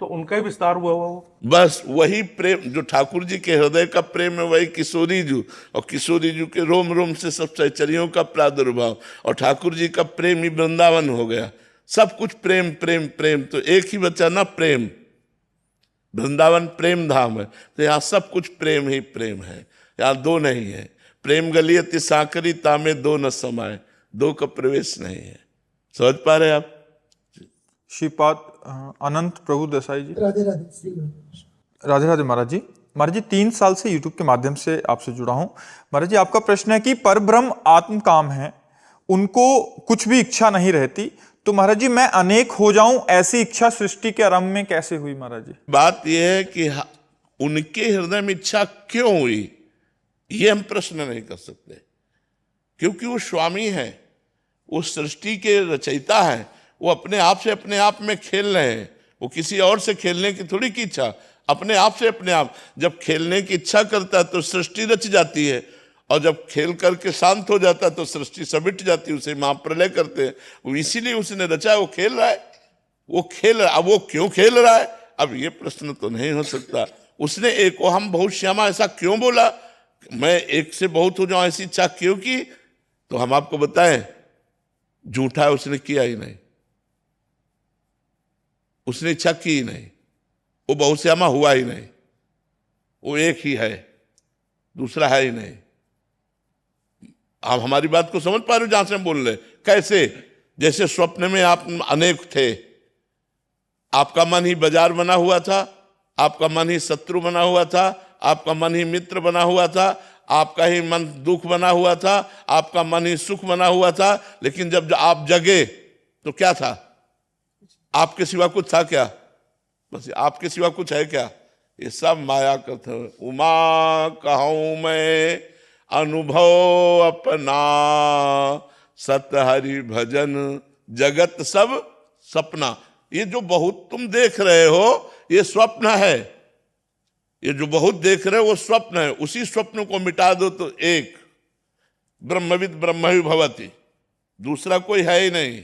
तो उनका ही विस्तार हुआ वो। बस वही प्रेम जो ठाकुर जी के हृदय का प्रेम है, वही किशोरी जू, और किशोरी जू के रोम रोम से सब सहचरियों का प्रादुर्भाव, और ठाकुर जी का प्रेम ही वृंदावन हो गया। सब कुछ प्रेम प्रेम प्रेम, तो एक ही बचा ना प्रेम। वृंदावन प्रेम धाम है, तो यहाँ सब कुछ प्रेम ही प्रेम है, यहाँ दो नहीं है। प्रेम गलियति साकरी तामे दो न समाये, दो का प्रवेश नहीं है। समझ पा रहे आप? श्रीपाद अनंत प्रभु देसाई जी। राधे राधे। राधे राधे महाराज जी। महाराज जी 3 साल से यूट्यूब के माध्यम से आपसे जुड़ा हूं। महाराज जी आपका प्रश्न है कि परब्रह्म आत्म काम है, उनको कुछ भी इच्छा नहीं रहती, तो महाराज जी मैं अनेक हो जाऊं ऐसी इच्छा सृष्टि के आरंभ में कैसे हुई? महाराज जी बात यह है कि उनके हृदय में इच्छा क्यों हुई, ये हम प्रश्न नहीं कर सकते, क्योंकि वो स्वामी है, वो सृष्टि के रचयिता है। वो अपने आप में खेल रहे हैं। वो किसी और से खेलने की थोड़ी की इच्छा, अपने आप से अपने आप। जब खेलने की इच्छा करता है तो सृष्टि रच जाती है, और जब खेल करके शांत हो जाता है तो सृष्टि समिट जाती है, उसे महाप्रलय करते हैं। वो इसीलिए उसने रचा है, वो खेल रहा है, वो खेल रहा है। अब वो क्यों खेल रहा है, अब ये प्रश्न तो नहीं हो सकता। उसने एक को हम बहुत श्यामा ऐसा क्यों बोला, मैं एक से बहुत हो जाऊं ऐसी इच्छा क्यों की, तो हम आपको बताएं झूठा है, उसने किया ही नहीं, उसने इच्छा की ही नहीं, वो बहुश्यामा हुआ ही नहीं। वो एक ही है, दूसरा है ही नहीं। आप हमारी बात को समझ पा रहे हो जहां से हम बोल रहे? कैसे? जैसे स्वप्न में आप अनेक थे, आपका मन ही बाजार बना हुआ था, आपका मन ही शत्रु बना हुआ था, आपका मन ही मित्र बना हुआ था, आपका ही मन दुख बना हुआ था, आपका मन ही सुख बना हुआ था। लेकिन जब आप जगे तो क्या था? आपके सिवा कुछ था क्या? बस आपके सिवा कुछ है क्या? ये सब माया का था। उमा कहूं मैं अनुभव अपना, सत हरि भजन जगत सब सपना। ये जो बहुत तुम देख रहे हो ये स्वप्न है। ये जो बहुत देख रहे हो वो स्वप्न है। उसी स्वप्न को मिटा दो तो एक ब्रह्मविद ब्रह्म ही भवति, दूसरा कोई है ही नहीं।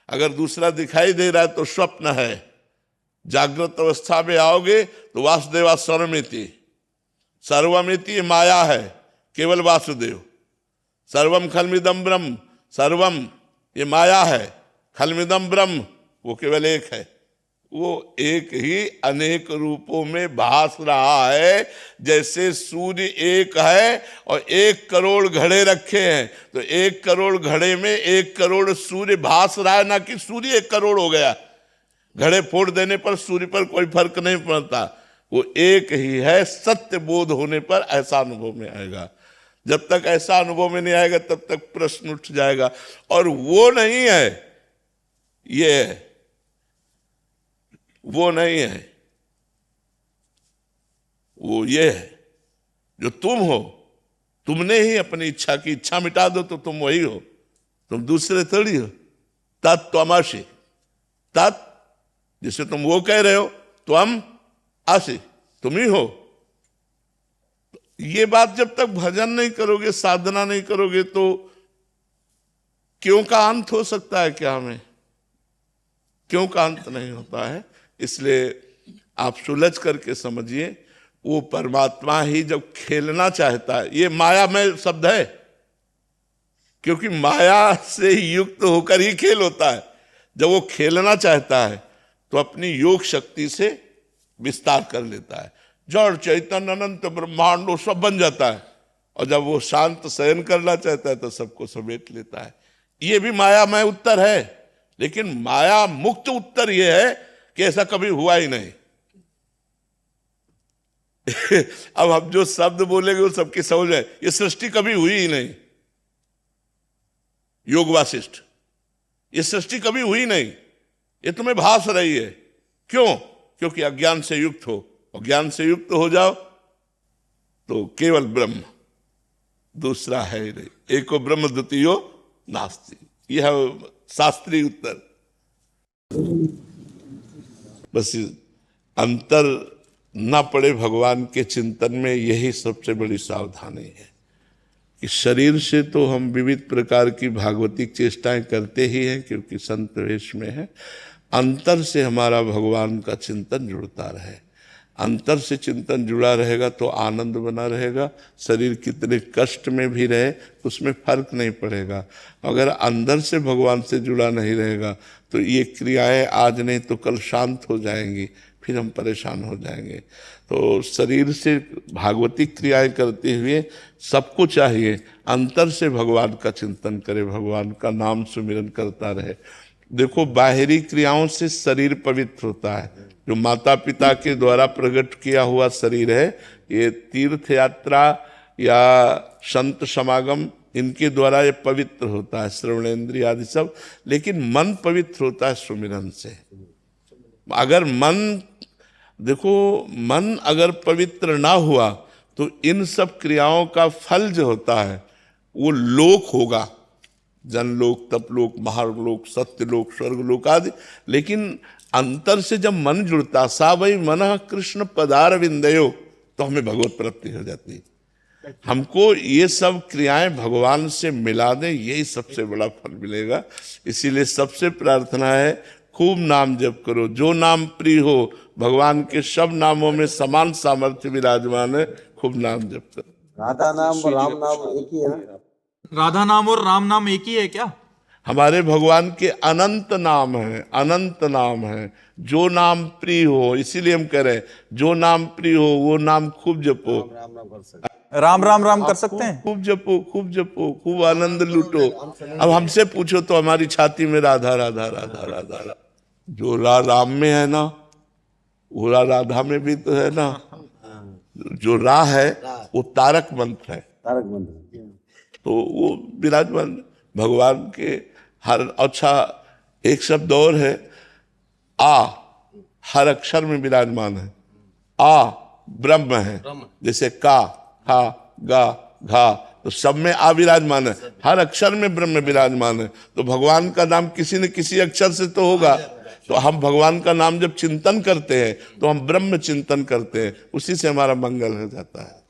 अगर दूसरा दिखाई दे रहा है तो स्वप्न है। जागृत अवस्था में आओगे तो वासुदेवा सर्वमिति, सर्वमिति माया है, केवल वासुदेव। सर्वम खलमिदम ब्रह्म, सर्वम ये माया है, खलमिदम ब्रह्म वो केवल एक है। वो एक ही अनेक रूपों में भास रहा है। जैसे सूर्य एक है और 1 करोड़ घड़े रखे हैं, तो 1 करोड़ घड़े में 1 करोड़ सूर्य भास रहा है, ना कि सूर्य 1 करोड़ हो गया। घड़े फोड़ देने पर सूर्य पर कोई फर्क नहीं पड़ता, वो एक ही है। सत्य बोध होने पर ऐसा अनुभव में आएगा। जब तक ऐसा अनुभव में नहीं आएगा तब तक प्रश्न उठ जाएगा। और वो नहीं है, ये है, वो नहीं है, वो ये है जो तुम हो। तुमने ही अपनी इच्छा की इच्छा मिटा दो तो तुम वही हो, तुम दूसरे थोड़ी हो। तत्त्वमसि, तत् जिसे तुम वो कह रहे हो, त्वम असि, तुम ही हो। ये बात जब तक भजन नहीं करोगे, साधना नहीं करोगे तो क्यों का अंत हो सकता है क्या? हमें क्यों का अंत नहीं होता है। इसलिए आप सुलझ करके समझिए, वो परमात्मा ही जब खेलना चाहता है, ये माया में शब्द है क्योंकि माया से युक्त होकर ही खेल होता है। जब वो खेलना चाहता है तो अपनी योग शक्ति से विस्तार कर लेता है। जड़ चैतन्य अनंत ब्रह्मांड वो सब बन जाता है। और जब वो शांत शयन करना चाहता है तो सबको समेट लेता है। ये भी मायामय उत्तर है, लेकिन माया मुक्त उत्तर ये है कि ऐसा कभी हुआ ही नहीं। अब हम जो शब्द बोलेंगे वो सबकी समझ है, ये सृष्टि कभी हुई ही नहीं। योग वासिष्ठ, ये सृष्टि कभी हुई नहीं, ये तुम्हें भास रही है। क्यों? क्योंकि अज्ञान से युक्त हो, और ज्ञान से युक्त हो जाओ तो केवल ब्रह्म, दूसरा है ही नहीं। एको ब्रह्म द्वितीयो नास्ति, यह है शास्त्रीय उत्तर। बस अंतर न पड़े भगवान के चिंतन में, यही सबसे बड़ी सावधानी है कि शरीर से तो हम विविध प्रकार की भागवतिक चेष्टाएं करते ही हैं क्योंकि संत वेश में है। अंतर से हमारा भगवान का चिंतन जुड़ता रहे। अंतर से चिंतन जुड़ा रहेगा तो आनंद बना रहेगा। शरीर कितने कष्ट में भी रहे उसमें फर्क नहीं पड़ेगा। अगर अंदर से भगवान से जुड़ा नहीं रहेगा तो ये क्रियाएं आज नहीं तो कल शांत हो जाएंगी, फिर हम परेशान हो जाएंगे। तो शरीर से भागवतिक क्रियाएं करते हुए सबको चाहिए अंतर से भगवान का चिंतन करे, भगवान का नाम सुमिरन करता रहे। देखो, बाहरी क्रियाओं से शरीर पवित्र होता है। जो माता पिता के द्वारा प्रकट किया हुआ शरीर है, ये तीर्थ यात्रा या संत समागम इनके द्वारा ये पवित्र होता है, श्रवणेन्द्रिय आदि सब। लेकिन मन पवित्र होता है सुमिरन से। अगर मन, देखो, मन अगर पवित्र ना हुआ तो इन सब क्रियाओं का फल जो होता है वो लोक होगा, जनलोक, तपलोक, महालोक, सत्यलोक, स्वर्गलोक आदि। लेकिन अंतर से जब मन जुड़ता, सा वही मन कृष्ण पदार विंदयो, तो हमें भगवत प्राप्ति हो जाती है। हमको ये सब क्रियाएं भगवान से मिला दें, यही सबसे बड़ा फल मिलेगा। इसीलिए सबसे प्रार्थना है खूब नाम जप करो। जो नाम प्रिय हो, भगवान के सब नामों में समान सामर्थ्य विराजमान है, खूब नाम जप करो। राधा नाम और राम नाम एक ही है ना? राधा नाम और राम नाम एक ही है क्या? हमारे भगवान के अनंत नाम है, अनंत नाम है। जो नाम प्रिय हो, इसीलिए हम कह रहे हैं जो नाम प्रिय हो वो नाम खूब जपो। राम राम राम कर सकते हैं, खूब जपो, खूब जपो, खूब आनंद लूटो। अब हमसे पूछो तो हमारी छाती में राधा राधा राधा राधा राधा। जो राम में है ना, वो राधा में भी तो है ना। जो रा है वो तारक मंत्र है। तारक मंत्र। तो वो विराजमान भगवान के हर अच्छा एक शब्द और है, आ, हर अक्षर में विराजमान है। आ ब्रह्म है, जैसे का, हा, गा, घा, तो सब में आ विराजमान है, हर अक्षर में ब्रह्म विराजमान है। तो भगवान का नाम किसी न किसी अक्षर से तो होगा। तो हम भगवान का नाम जब चिंतन करते हैं तो हम ब्रह्म चिंतन करते हैं, उसी से हमारा मंगल हो जाता है।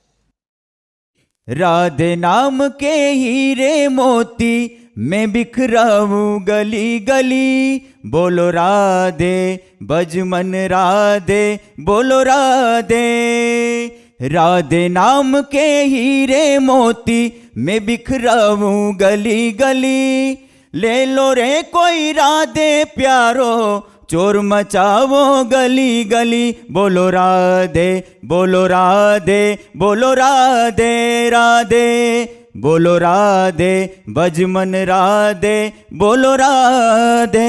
राधे नाम के हीरे मोती मैं बिखराऊं गली गली, बोलो राधे बज मन राधे, बोलो राधे। राधे नाम के हीरे मोती मैं बिखराऊं गली गली, ले लो रे कोई राधे प्यारो, चोर मचाओ गली गली, बोलो राधे, बोलो राधे, बोलो राधे राधे, बोलो राधे बज मन राधे, बोलो राधे।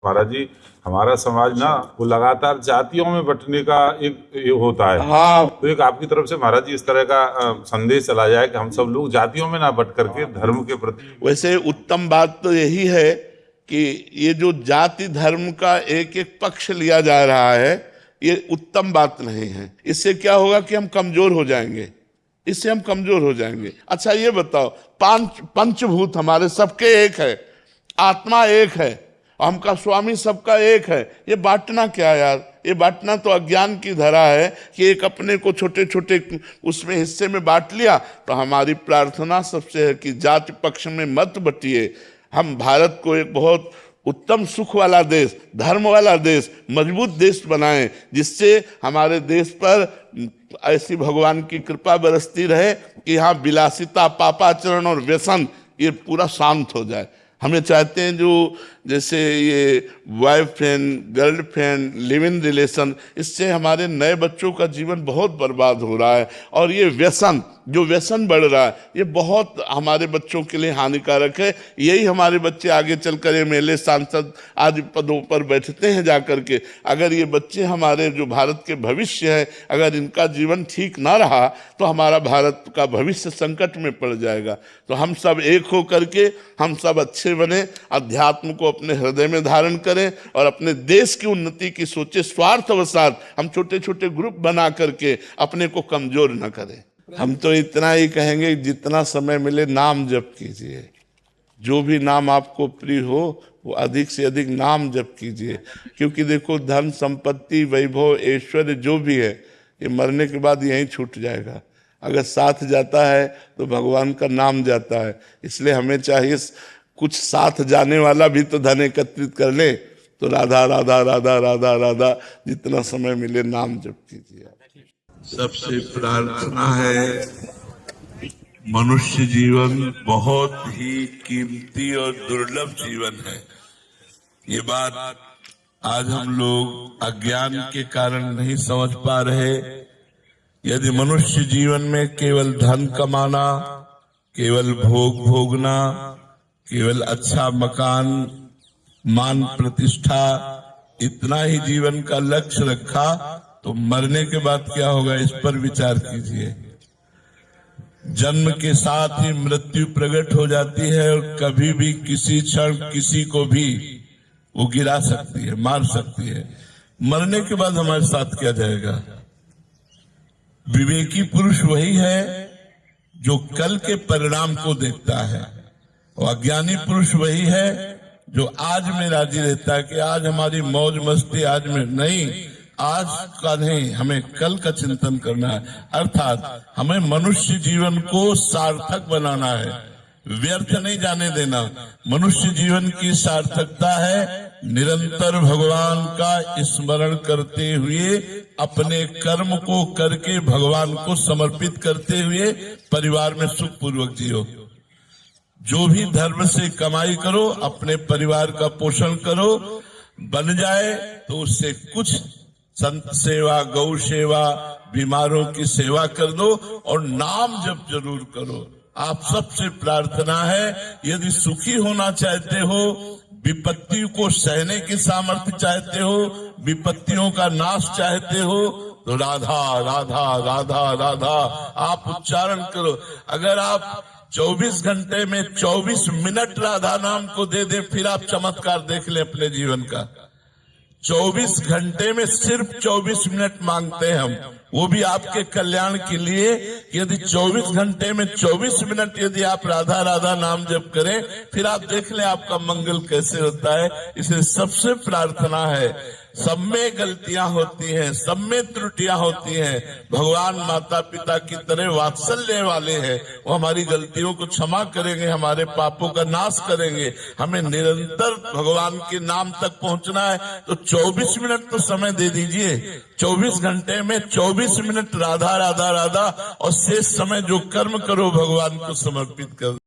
महाराज जी, हमारा समाज ना वो लगातार जातियों में बंटने का एक ये होता है। हाँ, तो एक आपकी तरफ से महाराज जी इस तरह का संदेश चला जाए कि हम सब लोग जातियों में ना बंट करके धर्म के प्रति। वैसे उत्तम बात तो यही है कि ये जो जाति धर्म का एक एक पक्ष लिया जा रहा है, ये उत्तम बात नहीं है। इससे क्या होगा कि हम कमजोर हो जाएंगे, इससे हम कमजोर हो जाएंगे। अच्छा ये बताओ, पंचभूत हमारे सबके एक है, आत्मा एक है, हमका स्वामी सबका एक है, ये बांटना क्या यार? ये बांटना तो अज्ञान की धरा है कि एक अपने को छोटे छोटे उसमें हिस्से में बांट लिया। तो हमारी प्रार्थना सबसे है कि जाति पक्ष में मत बटिए। हम भारत को एक बहुत उत्तम सुख वाला देश, धर्म वाला देश, मजबूत देश बनाएं, जिससे हमारे देश पर ऐसी भगवान की कृपा बरसती रहे कि यहाँ विलासिता, पापाचरण और व्यसन ये पूरा शांत हो जाए। हमें चाहते हैं जो जैसे ये boyfriend girlfriend live in relation, इससे हमारे नए बच्चों का जीवन बहुत बर्बाद हो रहा है। और ये व्यसन, जो व्यसन बढ़ रहा है, ये बहुत हमारे बच्चों के लिए हानिकारक है। यही हमारे बच्चे आगे चलकर एमएलए, सांसद आदि पदों पर बैठते हैं जाकर के। अगर ये बच्चे हमारे जो भारत के भविष्य है, अगर इनका जीवन ठीक ना रहा तो हमारा भारत का भविष्य संकट में पड़ जाएगा। तो हम सब एक हो करके हम सब अच्छे बने, अध्यात्म को अपने हृदय में धारण करें और अपने देश की उन्नति की सोचे। स्वार्थवशात हम छोटे छोटे ग्रुप बना करके अपने को कमजोर न करें। हम तो इतना ही कहेंगे, जितना समय मिले नाम जप कीजिए। जो भी नाम आपको प्रिय हो वो अधिक से अधिक नाम जप कीजिए। क्योंकि देखो, धन संपत्ति वैभव ऐश्वर्य जो भी है, ये मरने के बाद यहीं छूट जाएगा। अगर साथ जाता है तो भगवान का नाम जाता है। इसलिए हमें चाहिए कुछ साथ जाने वाला भी तो धन एकत्रित कर ले। तो राधा राधा राधा राधा राधा, जितना समय मिले नाम जप कीजिए। सबसे प्रार्थना है, मनुष्य जीवन बहुत ही कीमती और दुर्लभ जीवन है। ये बात आज हम लोग अज्ञान के कारण नहीं समझ पा रहे। यदि मनुष्य जीवन में केवल धन कमाना, केवल भोग भोगना, केवल अच्छा मकान, मान प्रतिष्ठा, इतना ही जीवन का लक्ष्य रखा तो मरने के बाद क्या होगा, इस पर विचार कीजिए। जन्म के साथ ही मृत्यु प्रकट हो जाती है और कभी भी किसी क्षण किसी को भी वो गिरा सकती है, मार सकती है। मरने के बाद हमारे साथ क्या जाएगा? विवेकी पुरुष वही है जो कल के परिणाम को देखता है, और अज्ञानी पुरुष वही है जो आज में राजी रहता है कि आज हमारी मौज मस्ती आज में नहीं, आज का नहीं, हमें कल का चिंतन करना है। अर्थात हमें मनुष्य जीवन को सार्थक बनाना है, व्यर्थ नहीं जाने देना। मनुष्य जीवन की सार्थकता है निरंतर भगवान का स्मरण करते हुए, अपने कर्म को करके भगवान को समर्पित करते हुए परिवार में सुख पूर्वक जियो। जो भी धर्म से कमाई करो, अपने परिवार का पोषण करो, बन जाए तो उससे कुछ संत सेवा, गौ सेवा, बीमारों की सेवा कर दो और नाम जप जरूर करो। आप सबसे प्रार्थना है, यदि सुखी होना चाहते हो, विपत्ति को सहने की सामर्थ्य चाहते हो, विपत्तियों का नाश चाहते हो, तो राधा राधा राधा राधा आप उच्चारण करो। अगर आप 24 घंटे में 24 मिनट राधा नाम को दे दे, फिर आप चमत्कार देख ले अपने जीवन का। 24 घंटे में सिर्फ 24 मिनट मांगते हैं हम, वो भी आपके कल्याण के लिए। यदि 24 घंटे में 24 मिनट यदि आप राधा राधा नाम जप करें, फिर आप देख लें आपका मंगल कैसे होता है। इसलिए सबसे प्रार्थना है, सब में गलतियां होती हैं, सब में त्रुटियां होती हैं। भगवान माता पिता की तरह वात्सल्य वाले हैं, वो हमारी गलतियों को क्षमा करेंगे, हमारे पापों का नाश करेंगे। हमें निरंतर भगवान के नाम तक पहुंचना है, तो 24 मिनट तो समय दे दीजिए। 24 घंटे में 24 मिनट राधा राधा राधा, और शेष समय जो कर्म करो भगवान को समर्पित कर।